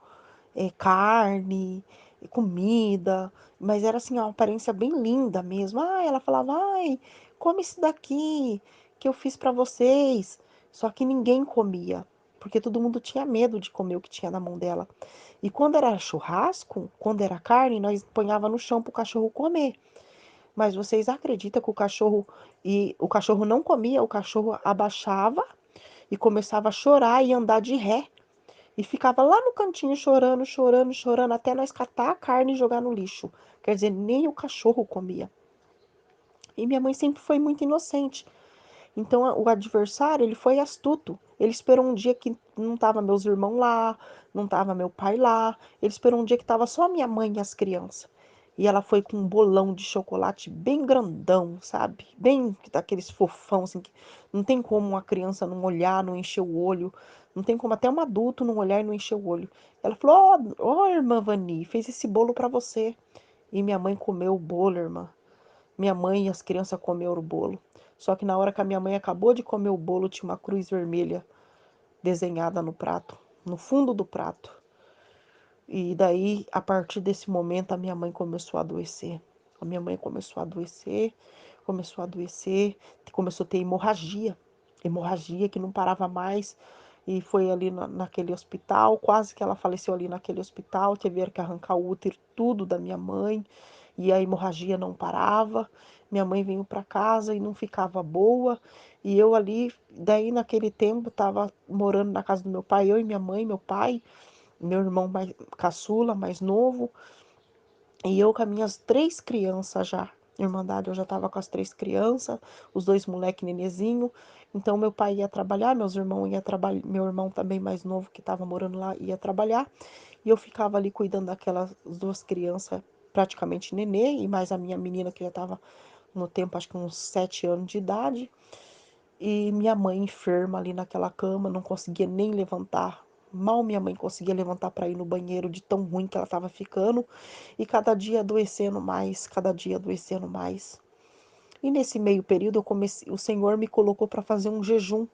Speaker 1: carne, comida, mas era assim, uma aparência bem linda mesmo. Ah, ela falava, ai, come isso daqui que eu fiz para vocês. Só que ninguém comia, porque todo mundo tinha medo de comer o que tinha na mão dela. E quando era churrasco, quando era carne, nós ponhava no chão pro cachorro comer. Mas vocês acreditam que o cachorro não comia, o cachorro abaixava e começava a chorar e andar de ré. E ficava lá no cantinho chorando, chorando, chorando, até nós catar a carne e jogar no lixo. Quer dizer, nem o cachorro comia. E minha mãe sempre foi muito inocente. Então o adversário, ele foi astuto. Ele esperou um dia que não tava meus irmãos lá, não tava meu pai lá. Ele esperou um dia que tava só minha mãe e as crianças. E ela foi com um bolão de chocolate bem grandão, sabe? Bem daqueles fofão, assim, que não tem como uma criança não olhar, não encher o olho. Não tem como até um adulto não olhar e não encher o olho. Ela falou, ó, irmã Vani, fez esse bolo para você. E minha mãe comeu o bolo, irmã. Minha mãe e as crianças comeram o bolo. Só que na hora que a minha mãe acabou de comer o bolo, tinha uma cruz vermelha desenhada no prato, no fundo do prato. E daí, a partir desse momento, a minha mãe começou a adoecer. A minha mãe começou a adoecer, começou a adoecer, começou a ter hemorragia. Hemorragia que não parava mais. E foi ali naquele hospital, quase que ela faleceu ali naquele hospital. Teve que arrancar o útero tudo da minha mãe. E a hemorragia não parava. Minha mãe veio para casa e não ficava boa. E eu ali, daí naquele tempo, estava morando na casa do meu pai, eu e minha mãe, meu pai, meu irmão mais caçula, mais novo, e eu com as minhas 3 crianças já. Irmandade, eu já tava com as 3 crianças, os 2 moleque nenezinho, Então meu pai ia trabalhar, meus irmãos ia trabalhar, meu irmão também mais novo que estava morando lá ia trabalhar, e eu ficava ali cuidando daquelas duas crianças, praticamente nenê, e mais a minha menina que já estava no tempo, acho que uns 7 anos de idade, e minha mãe enferma ali naquela cama, não conseguia nem levantar. Mal minha mãe conseguia levantar para ir no banheiro de tão ruim que ela estava ficando, e cada dia adoecendo mais, cada dia adoecendo mais. E nesse meio período eu comecei, o Senhor me colocou para fazer um jejum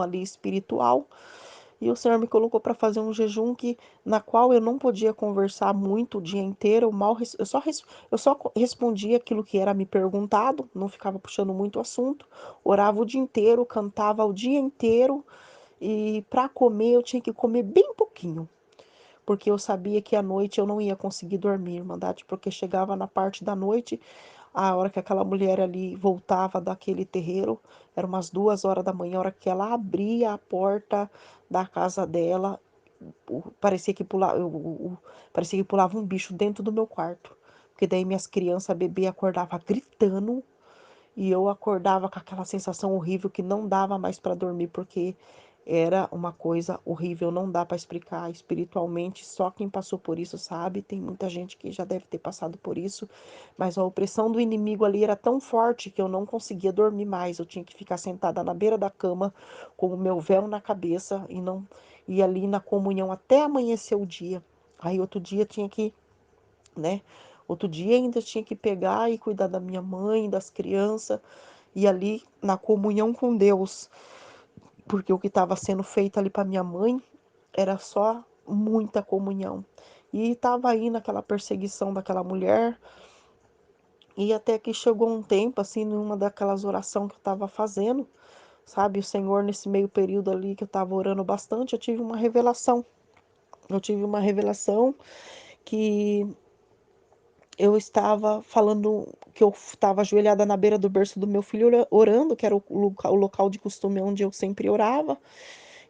Speaker 1: ali espiritual. E o Senhor me colocou para fazer um jejum que na qual eu não podia conversar muito o dia inteiro, eu só respondia aquilo que era me perguntado, não ficava puxando muito assunto, orava o dia inteiro, cantava o dia inteiro, e para comer eu tinha que comer bem pouquinho, porque eu sabia que à noite eu não ia conseguir dormir, Irmandade, porque chegava na parte da noite, a hora que aquela mulher ali voltava daquele terreiro, era umas 2 horas da manhã, a hora que ela abria a porta da casa dela, parecia que parecia que pulava um bicho dentro do meu quarto. Porque daí minhas crianças, bebê, acordava gritando, e eu acordava com aquela sensação horrível que não dava mais para dormir, porque era uma coisa horrível, não dá para explicar espiritualmente, só quem passou por isso sabe. Tem muita gente que já deve ter passado por isso, mas a opressão do inimigo ali era tão forte que eu não conseguia dormir mais. Eu tinha que ficar sentada na beira da cama com o meu véu na cabeça e não e ali na comunhão até amanhecer o dia. Aí outro dia tinha que, né? Outro dia ainda tinha que pegar e cuidar da minha mãe, das crianças, e ali na comunhão com Deus, porque o que estava sendo feito ali para minha mãe era só muita comunhão. E estava aí naquela perseguição daquela mulher, e até que chegou um tempo, assim, numa daquelas orações que eu estava fazendo, sabe, o Senhor, nesse meio período ali que eu estava orando bastante, eu tive uma revelação. Eu tive uma revelação que eu estava falando, que eu estava ajoelhada na beira do berço do meu filho orando, que era o local de costume onde eu sempre orava.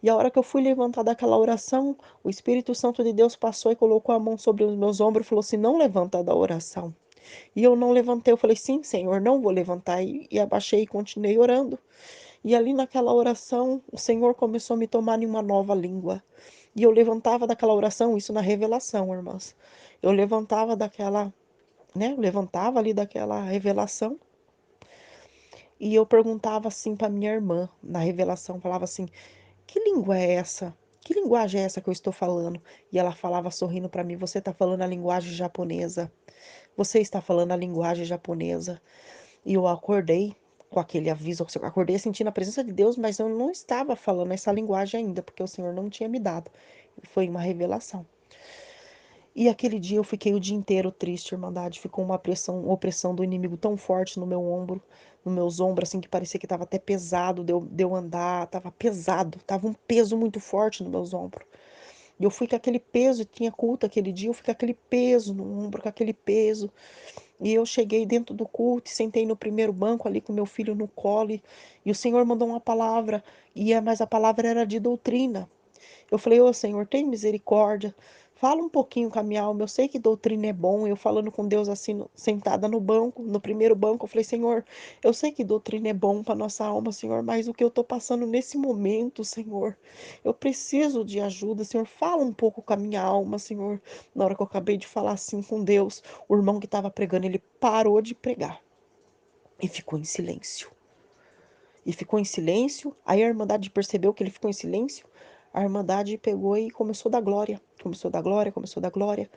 Speaker 1: E a hora que eu fui levantar daquela oração, o Espírito Santo de Deus passou e colocou a mão sobre os meus ombros e falou assim: não levanta da oração. E eu não levantei, eu falei: sim, Senhor, não vou levantar. E abaixei e continuei orando. E ali naquela oração, o Senhor começou a me tomar em uma nova língua. E eu levantava daquela oração, isso na revelação, irmãs. Eu levantava daquela, né? Eu levantava ali daquela revelação, e eu perguntava assim para minha irmã, na revelação, falava assim: "Que língua é essa? Que linguagem é essa que eu estou falando?" E ela falava sorrindo para mim: "Você está falando a linguagem japonesa. Você está falando a linguagem japonesa." E eu acordei com aquele aviso, eu acordei sentindo a presença de Deus, mas eu não estava falando essa linguagem ainda, porque o Senhor não tinha me dado. Foi uma revelação. E aquele dia eu fiquei o dia inteiro triste, Irmandade. Ficou uma opressão do inimigo tão forte no meu ombro, nos meus ombros, assim, que parecia que estava até pesado de eu andar, estava pesado, estava um peso muito forte nos meus ombros. E eu fui com aquele peso, e tinha culto aquele dia, eu fui com aquele peso no ombro, com aquele peso. E eu cheguei dentro do culto e sentei no primeiro banco ali com meu filho no colo, e o Senhor mandou uma palavra, mas a palavra era de doutrina. Eu falei: ô Senhor, tem misericórdia, fala um pouquinho com a minha alma. Eu sei que doutrina é bom. Eu falando com Deus assim, sentada no banco, no primeiro banco, eu falei: Senhor, eu sei que doutrina é bom para nossa alma, Senhor, mas o que eu estou passando nesse momento, Senhor, eu preciso de ajuda, Senhor. Fala um pouco com a minha alma, Senhor. Na hora que eu acabei de falar assim com Deus, o irmão que estava pregando, ele parou de pregar e ficou em silêncio. E ficou em silêncio. Aí a Irmandade percebeu que ele ficou em silêncio. A Irmandade pegou e começou a dar glória. Começou a dar glória, começou a dar glória.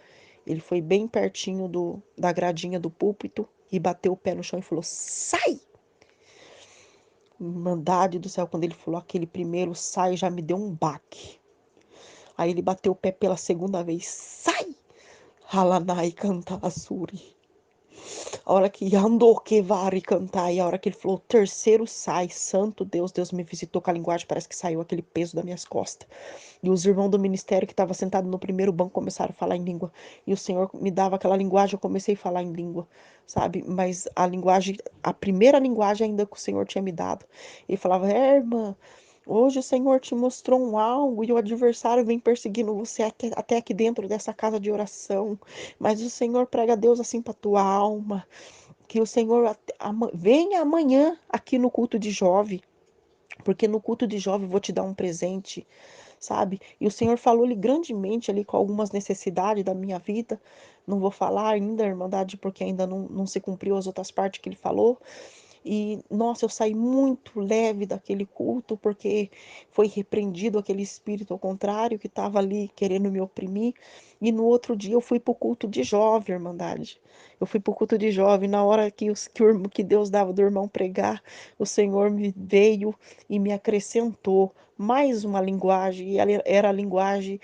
Speaker 1: Ele foi bem pertinho da gradinha do púlpito e bateu o pé no chão e falou: sai! Irmandade do céu, quando ele falou aquele primeiro sai, já me deu um baque. Aí ele bateu o pé pela segunda vez: sai! Halanai canta Asuri. A hora que andou que vari cantar, e a hora que ele falou, o terceiro sai, santo Deus, Deus me visitou com a linguagem, parece que saiu aquele peso das minhas costas. E os irmãos do ministério que estavam sentados no primeiro banco começaram a falar em língua. E o Senhor me dava aquela linguagem, eu comecei a falar em língua, sabe? Mas a linguagem, a primeira linguagem ainda que o Senhor tinha me dado. Ele falava: irmã, hoje o Senhor te mostrou um algo e o adversário vem perseguindo você até aqui dentro dessa casa de oração. Mas o Senhor prega a Deus assim para tua alma. que o Senhor venha amanhã aqui no culto de jovem, porque no culto de jovem eu vou te dar um presente, sabe? E o Senhor falou-lhe grandemente ali com algumas necessidades da minha vida. Não vou falar ainda, Irmandade, porque ainda não se cumpriu as outras partes que ele falou. E, nossa, eu saí muito leve daquele culto, porque foi repreendido aquele espírito ao contrário que estava ali querendo me oprimir. E no outro dia eu fui para o culto de jovem, Irmandade. Eu fui para o culto de jovem, na hora que Deus dava do irmão pregar, o Senhor me veio e me acrescentou mais uma linguagem, e era a linguagem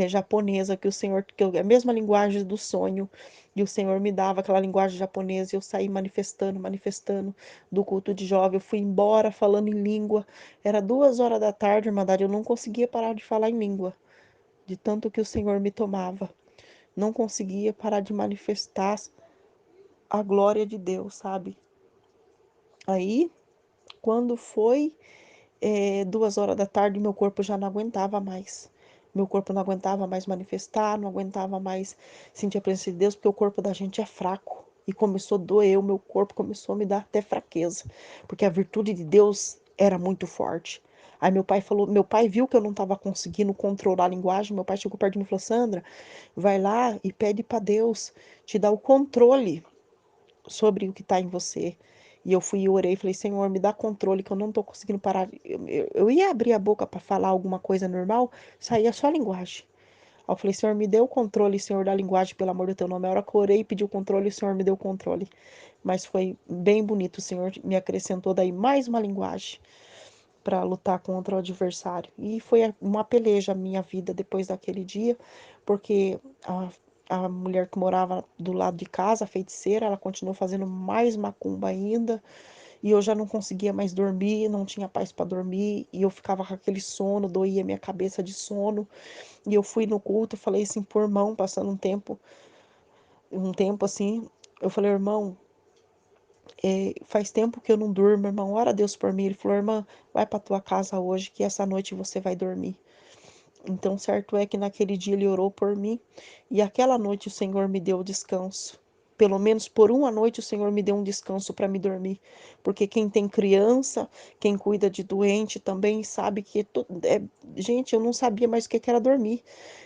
Speaker 1: japonesa que o Senhor, a mesma linguagem do sonho, e o Senhor me dava aquela linguagem japonesa, e eu saí manifestando, manifestando do culto de jovem. Eu fui embora falando em língua. Era 2 horas da tarde, Irmandade, eu não conseguia parar de falar em língua, de tanto que o Senhor me tomava. Não conseguia parar de manifestar a glória de Deus, sabe? Aí, quando foi 2 horas da tarde, meu corpo já não aguentava mais. Meu corpo não aguentava mais manifestar, não aguentava mais sentir a presença de Deus, porque o corpo da gente é fraco. E começou a doer, o meu corpo começou a me dar até fraqueza, porque a virtude de Deus era muito forte. Aí meu pai viu que eu não estava conseguindo controlar a linguagem, meu pai chegou perto de mim e falou: Sandra, vai lá e pede para Deus te dar o controle sobre o que está em você. E eu fui e orei e falei: Senhor, me dá controle, que eu não estou conseguindo parar. Eu ia abrir a boca para falar alguma coisa normal, saía só a linguagem. Aí eu falei: Senhor, me dê o controle, Senhor, da linguagem, pelo amor do teu nome. A hora que eu orei e pedi o controle, o Senhor me deu o controle. Mas foi bem bonito, o Senhor me acrescentou daí mais uma linguagem para lutar contra o adversário. E foi uma peleja a minha vida depois daquele dia, porque a mulher que morava do lado de casa, a feiticeira, ela continuou fazendo mais macumba ainda. E eu já não conseguia mais dormir, não tinha paz para dormir, e eu ficava com aquele sono, doía minha cabeça de sono. E eu fui no culto, falei assim pro irmão, passando um tempo assim, eu falei: irmão, faz tempo que eu não durmo, irmão, ora a Deus por mim. Ele falou: irmã, vai para tua casa hoje, que essa noite você vai dormir. Então, certo é que naquele dia ele orou por mim, e aquela noite o Senhor me deu descanso. Pelo menos por uma noite o Senhor me deu um descanso para me dormir. Porque quem tem criança, quem cuida de doente também sabe que gente, eu não sabia mais o que era dormir.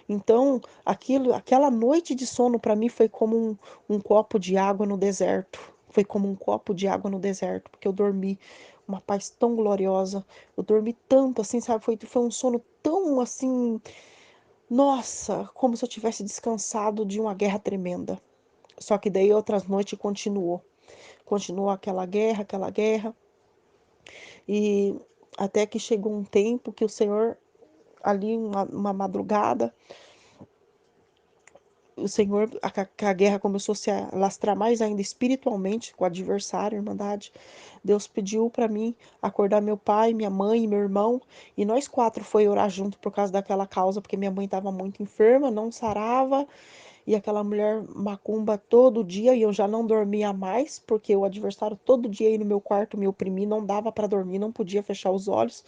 Speaker 1: Então, aquela noite de sono para mim foi como um copo de água no deserto. Foi como um copo de água no deserto, porque eu dormi uma paz tão gloriosa. Eu dormi tanto assim, sabe? Foi um sono tão assim, nossa, como se eu tivesse descansado de uma guerra tremenda. Só que daí outras noites continuou. Continuou aquela guerra. E até que chegou um tempo que o Senhor, ali uma madrugada, o Senhor, a guerra começou a se alastrar mais ainda espiritualmente com o adversário, a Irmandade. Deus pediu para mim acordar meu pai, minha mãe e meu irmão, e nós quatro foi orar junto por causa daquela causa, porque minha mãe estava muito enferma, não sarava, e aquela mulher macumba todo dia, e eu já não dormia mais, porque o adversário todo dia ia no meu quarto me oprimir, não dava para dormir, não podia fechar os olhos,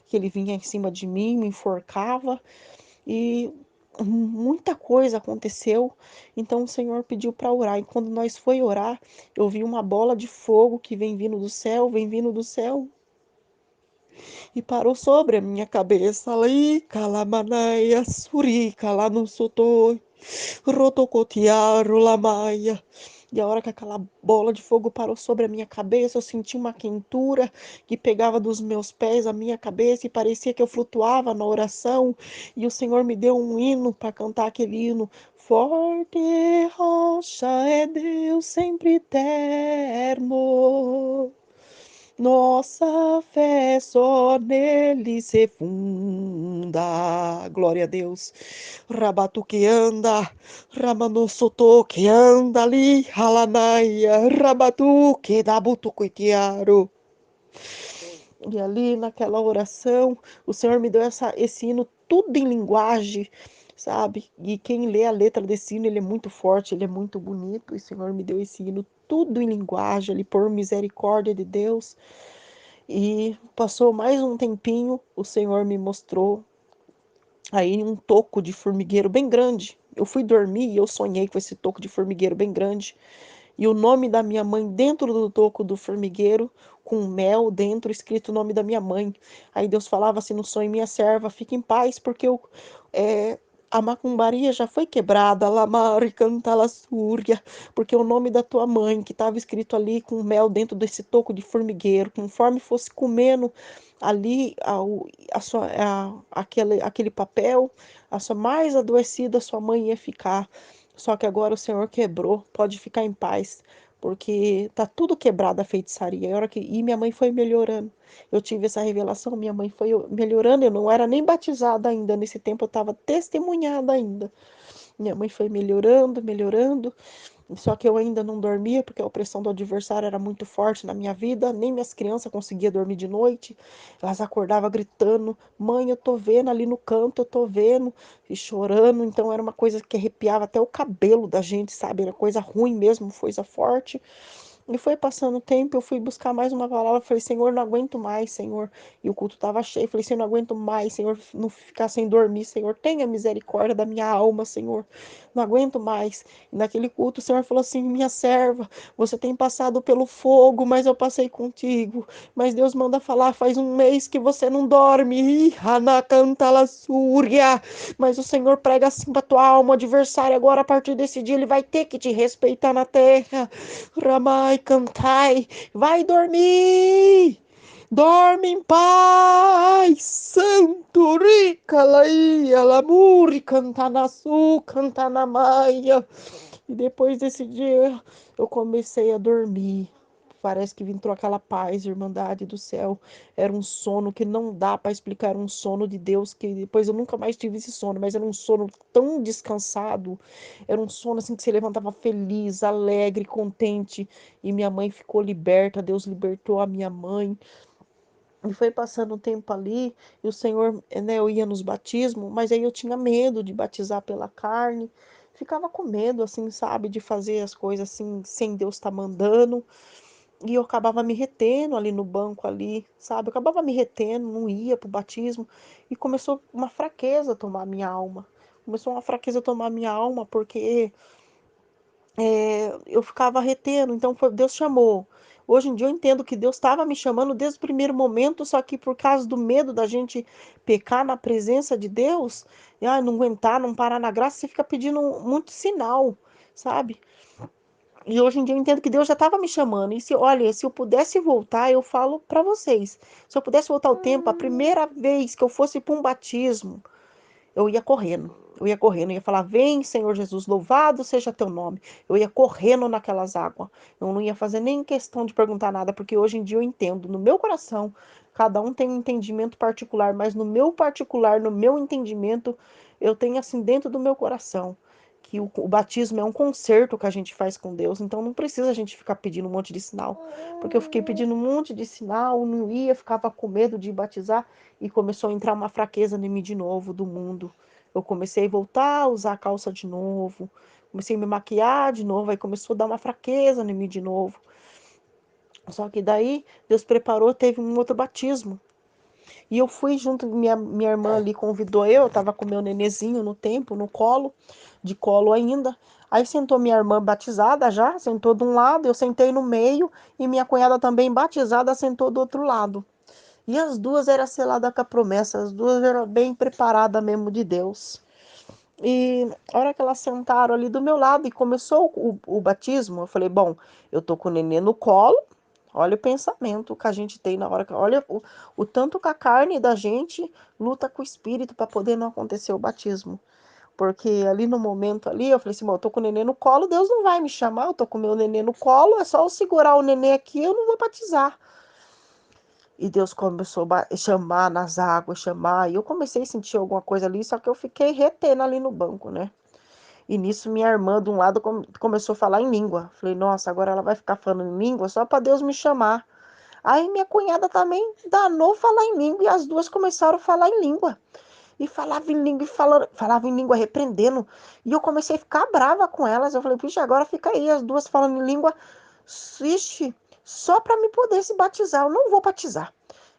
Speaker 1: que ele vinha em cima de mim, me enforcava, e muita coisa aconteceu. Então o Senhor pediu para orar, e quando nós foi orar, eu vi uma bola de fogo que vem vindo do céu, vem vindo do céu, e parou sobre a minha cabeça. Ali, calamanaia, surica, lá no soto, rotocotiaro, lamaia. E a hora que aquela bola de fogo parou sobre a minha cabeça, eu senti uma quentura que pegava dos meus pés a minha cabeça e parecia que eu flutuava na oração. E o Senhor me deu um hino para cantar aquele hino. Forte rocha é Deus sempre eterno. Nossa fé só nele se funda. Glória a Deus. Rabatuque anda, Ramanosoto que anda ali, Halanaia, Rabatuque da Butucuitiaro. E ali naquela oração, o Senhor me deu esse hino tudo em linguagem, sabe? E quem lê a letra desse hino, ele é muito forte, ele é muito bonito. E o Senhor me deu esse hino tudo em linguagem, ali por misericórdia de Deus. E passou mais um tempinho, o Senhor me mostrou aí um toco de formigueiro bem grande. Eu fui dormir e eu sonhei com esse toco de formigueiro bem grande. e o nome da minha mãe dentro do toco do formigueiro, com mel dentro, escrito o nome da minha mãe. Aí Deus falava assim no sonho: minha serva, fique em paz, porque é, a macumbaria já foi quebrada, Lamari cantala súria, porque o nome da tua mãe, que estava escrito ali com mel dentro desse toco de formigueiro, conforme fosse comendo ali aquele papel, a sua mais adoecida sua mãe ia ficar. Só que agora o Senhor quebrou, pode ficar em paz, porque tá tudo quebrado a feitiçaria. E minha mãe foi melhorando. Eu tive essa revelação, minha mãe foi melhorando, eu não era nem batizada ainda, nesse tempo eu estava testemunhada ainda. Minha mãe foi melhorando, melhorando, só que eu ainda não dormia, porque a opressão do adversário era muito forte na minha vida, nem minhas crianças conseguiam dormir de noite, elas acordavam gritando, mãe, eu tô vendo ali no canto, eu tô vendo, e chorando, então era uma coisa que arrepiava até o cabelo da gente, sabe, era coisa ruim mesmo, coisa forte, e foi passando o tempo, eu fui buscar mais uma palavra, falei, Senhor, não aguento mais, Senhor. E o culto estava cheio, falei, Senhor, não aguento mais, Senhor, não ficar sem dormir, Senhor, tenha misericórdia da minha alma, Senhor, não aguento mais. E naquele culto, o Senhor falou assim, minha serva, você tem passado pelo fogo, mas eu passei contigo. Mas Deus manda falar, faz um mês que você não dorme, Hanacantalassúria. Mas o Senhor prega assim para tua alma, o adversário agora, a partir desse dia, ele vai ter que te respeitar na terra. Ramai, cantai, vai dormir! Dorme em paz, santo rica laia, lamuri, cantanaçu, cantanamaia. E depois desse dia eu comecei a dormir. Parece que entrou aquela paz, irmandade do céu. Era um sono que não dá para explicar, era um sono de Deus, que depois eu nunca mais tive esse sono, mas era um sono tão descansado. Era um sono assim que se levantava feliz, alegre, contente. E minha mãe ficou liberta, Deus libertou a minha mãe. E foi passando o tempo ali, e o Senhor, né, eu ia nos batismos, mas aí eu tinha medo de batizar pela carne. Ficava com medo, assim, sabe, de fazer as coisas assim, sem Deus estar mandando. E eu acabava me retendo ali no banco ali, sabe? Eu acabava me retendo, não ia pro batismo. E começou uma fraqueza a tomar minha alma. Começou uma fraqueza a tomar minha alma, porque eu ficava retendo. Então Deus chamou. Hoje em dia eu entendo que Deus estava me chamando desde o primeiro momento, só que por causa do medo da gente pecar na presença de Deus, não aguentar, não parar na graça, você fica pedindo muito sinal, sabe? E hoje em dia eu entendo que Deus já estava me chamando. E olha, se eu pudesse voltar, eu falo para vocês, se eu pudesse voltar o tempo, a primeira vez que eu fosse para um batismo, eu ia correndo. Eu ia correndo, eu ia falar: Vem, Senhor Jesus, louvado seja teu nome. Eu ia correndo naquelas águas. Eu não ia fazer nem questão de perguntar nada, porque hoje em dia eu entendo. No meu coração, cada um tem um entendimento particular, mas no meu particular, no meu entendimento, eu tenho assim dentro do meu coração que o batismo é um concerto que a gente faz com Deus, então não precisa a gente ficar pedindo um monte de sinal, porque eu fiquei pedindo um monte de sinal, não ia, ficava com medo de batizar e começou a entrar uma fraqueza em mim de novo do mundo. Eu comecei a voltar a usar a calça de novo, comecei a me maquiar de novo, aí começou a dar uma fraqueza em mim de novo. Só que daí Deus preparou, teve um outro batismo. E eu fui junto, minha irmã ali convidou eu tava com meu nenezinho no tempo, no colo, de colo ainda. Aí sentou minha irmã batizada já, sentou de um lado, eu sentei no meio e minha cunhada também batizada sentou do outro lado. E as duas eram seladas com a promessa, as duas eram bem preparadas mesmo de Deus. E a hora que elas sentaram ali do meu lado e começou o batismo, eu falei, bom, eu tô com o nenê no colo, olha o pensamento que a gente tem na hora que. Olha o tanto que a carne da gente luta com o espírito para poder não acontecer o batismo. Porque ali no momento ali, eu falei assim, bom, eu tô com o nenê no colo, Deus não vai me chamar, eu tô com o meu nenê no colo, é só eu segurar o nenê aqui, eu não vou batizar. E Deus começou a chamar nas águas, chamar. E eu comecei a sentir alguma coisa ali, só que eu fiquei retendo ali no banco, né? E nisso minha irmã, de um lado, começou a falar em língua. Falei, nossa, agora ela vai ficar falando em língua só para Deus me chamar. Aí minha cunhada também danou falar em língua e as duas começaram a falar em língua. E falava em língua, falava em língua repreendendo. E eu comecei a ficar brava com elas. Eu falei, vixe, agora fica aí as duas falando em língua. Vixe, só para me poder se batizar. Eu não vou batizar.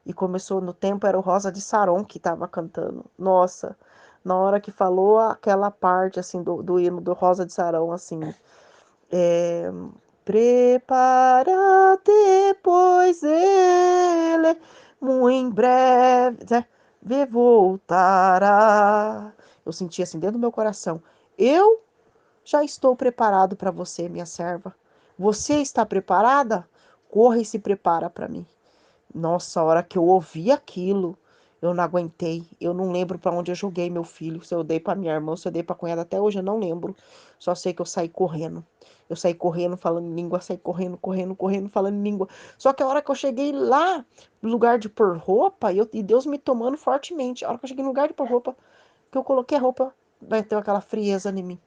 Speaker 1: E começou, no tempo era o Rosa de Saron que estava cantando. Nossa, na hora que falou aquela parte assim do hino do Rosa de Saron, assim, Prepara-te, pois ele muito em breve voltará. Eu senti assim dentro do meu coração. Eu já estou preparado para você, minha serva. Você está preparada? Corra e se prepara para mim. Nossa, a hora que eu ouvi aquilo, eu não aguentei. Eu não lembro para onde eu joguei meu filho. Se eu dei para minha irmã, se eu dei para cunhada, até hoje eu não lembro. Só sei que eu saí correndo. Eu saí correndo, falando em língua, saí correndo, correndo, correndo, falando em língua. Só que a hora que eu cheguei lá, no lugar de pôr roupa, e Deus me tomando fortemente. A hora que eu cheguei no lugar de pôr roupa, que eu coloquei a roupa, bateu aquela frieza em mim.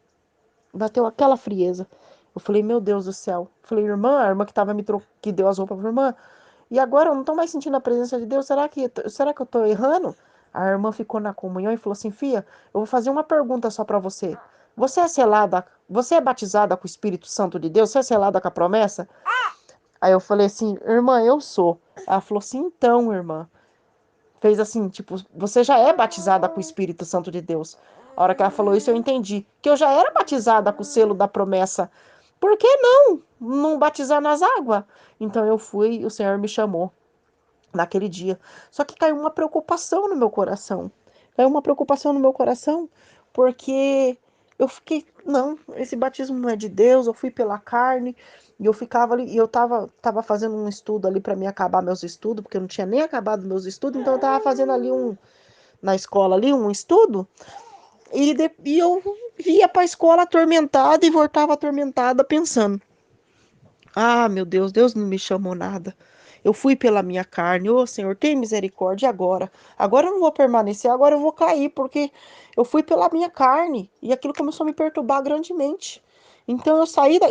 Speaker 1: Bateu aquela frieza. Eu falei, meu Deus do céu. Eu falei, irmã, a irmã que tava que deu as roupas pra irmã, e agora eu não tô mais sentindo a presença de Deus. Será que eu tô errando? A irmã ficou na comunhão e falou assim, Fia, eu vou fazer uma pergunta só para você. Você é selada, você é batizada com o Espírito Santo de Deus? Você é selada com a promessa? Aí eu falei assim, irmã, eu sou. Ela falou assim, então, irmã. Fez assim, tipo, você já é batizada com o Espírito Santo de Deus. A hora que ela falou isso, eu entendi. Que eu já era batizada com o selo da promessa. Por que não batizar nas águas? Então eu fui, e o Senhor me chamou naquele dia. Só que caiu uma preocupação no meu coração. Caiu uma preocupação no meu coração, porque eu fiquei, não, esse batismo não é de Deus, eu fui pela carne, e eu ficava ali, e eu tava fazendo um estudo ali para me acabar meus estudos, porque eu não tinha nem acabado meus estudos, então eu tava fazendo ali na escola ali um estudo, e eu ia para a escola atormentada e voltava atormentada pensando: ah, meu Deus, Deus não me chamou nada. Eu fui pela minha carne. Ô, Senhor, tem misericórdia agora. Agora eu não vou permanecer, agora eu vou cair, porque eu fui pela minha carne. E aquilo começou a me perturbar grandemente. Então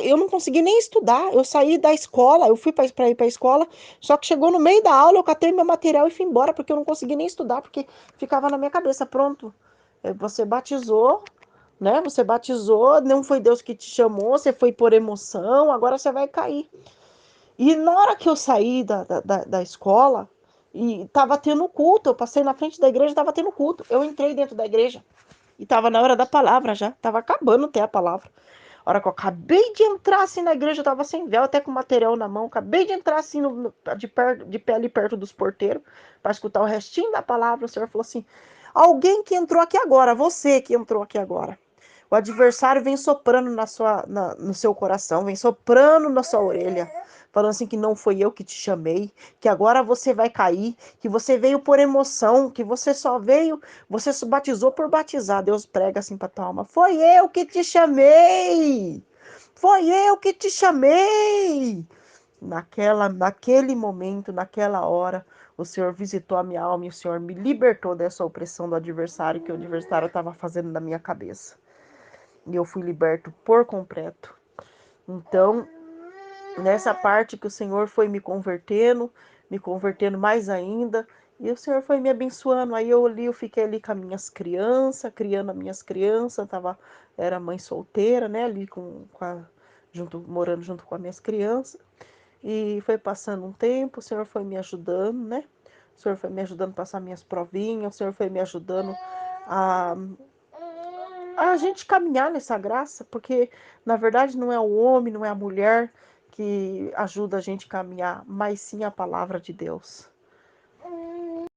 Speaker 1: eu não consegui nem estudar. Eu saí da escola, eu fui para ir para a escola, só que chegou no meio da aula, eu catei meu material e fui embora, porque eu não consegui nem estudar, porque ficava na minha cabeça, pronto. Você batizou, né? Você batizou, não foi Deus que te chamou, você foi por emoção, agora você vai cair. E na hora que eu saí da escola, e tava tendo culto, eu passei na frente da igreja, tava tendo culto. Eu entrei dentro da igreja e tava na hora da palavra já, tava acabando até a palavra. A hora que eu acabei de entrar assim na igreja, eu tava sem véu, até com material na mão, acabei de entrar assim de pé ali perto dos porteiros, para escutar o restinho da palavra. O Senhor falou assim: alguém que entrou aqui agora, você que entrou aqui agora. O adversário vem soprando no seu coração, vem soprando na sua orelha, falando assim que não foi eu que te chamei, que agora você vai cair, que você veio por emoção, que você se batizou por batizar. Deus prega assim para tua alma: foi eu que te chamei, foi eu que te chamei. Naquele momento, naquela hora, o Senhor visitou a minha alma e o Senhor me libertou dessa opressão do adversário que o adversário estava fazendo na minha cabeça. E eu fui liberto por completo. Então, nessa parte que o Senhor foi me convertendo mais ainda, e o Senhor foi me abençoando. Aí eu fiquei ali com as minhas crianças, criando as minhas crianças, era mãe solteira, né, ali morando junto com as minhas crianças. E foi passando um tempo, o Senhor foi me ajudando, né? O Senhor foi me ajudando a passar minhas provinhas, o Senhor foi me ajudando a a gente caminhar nessa graça, porque na verdade não é o homem, não é a mulher que ajuda a gente a caminhar, mas sim a palavra de Deus.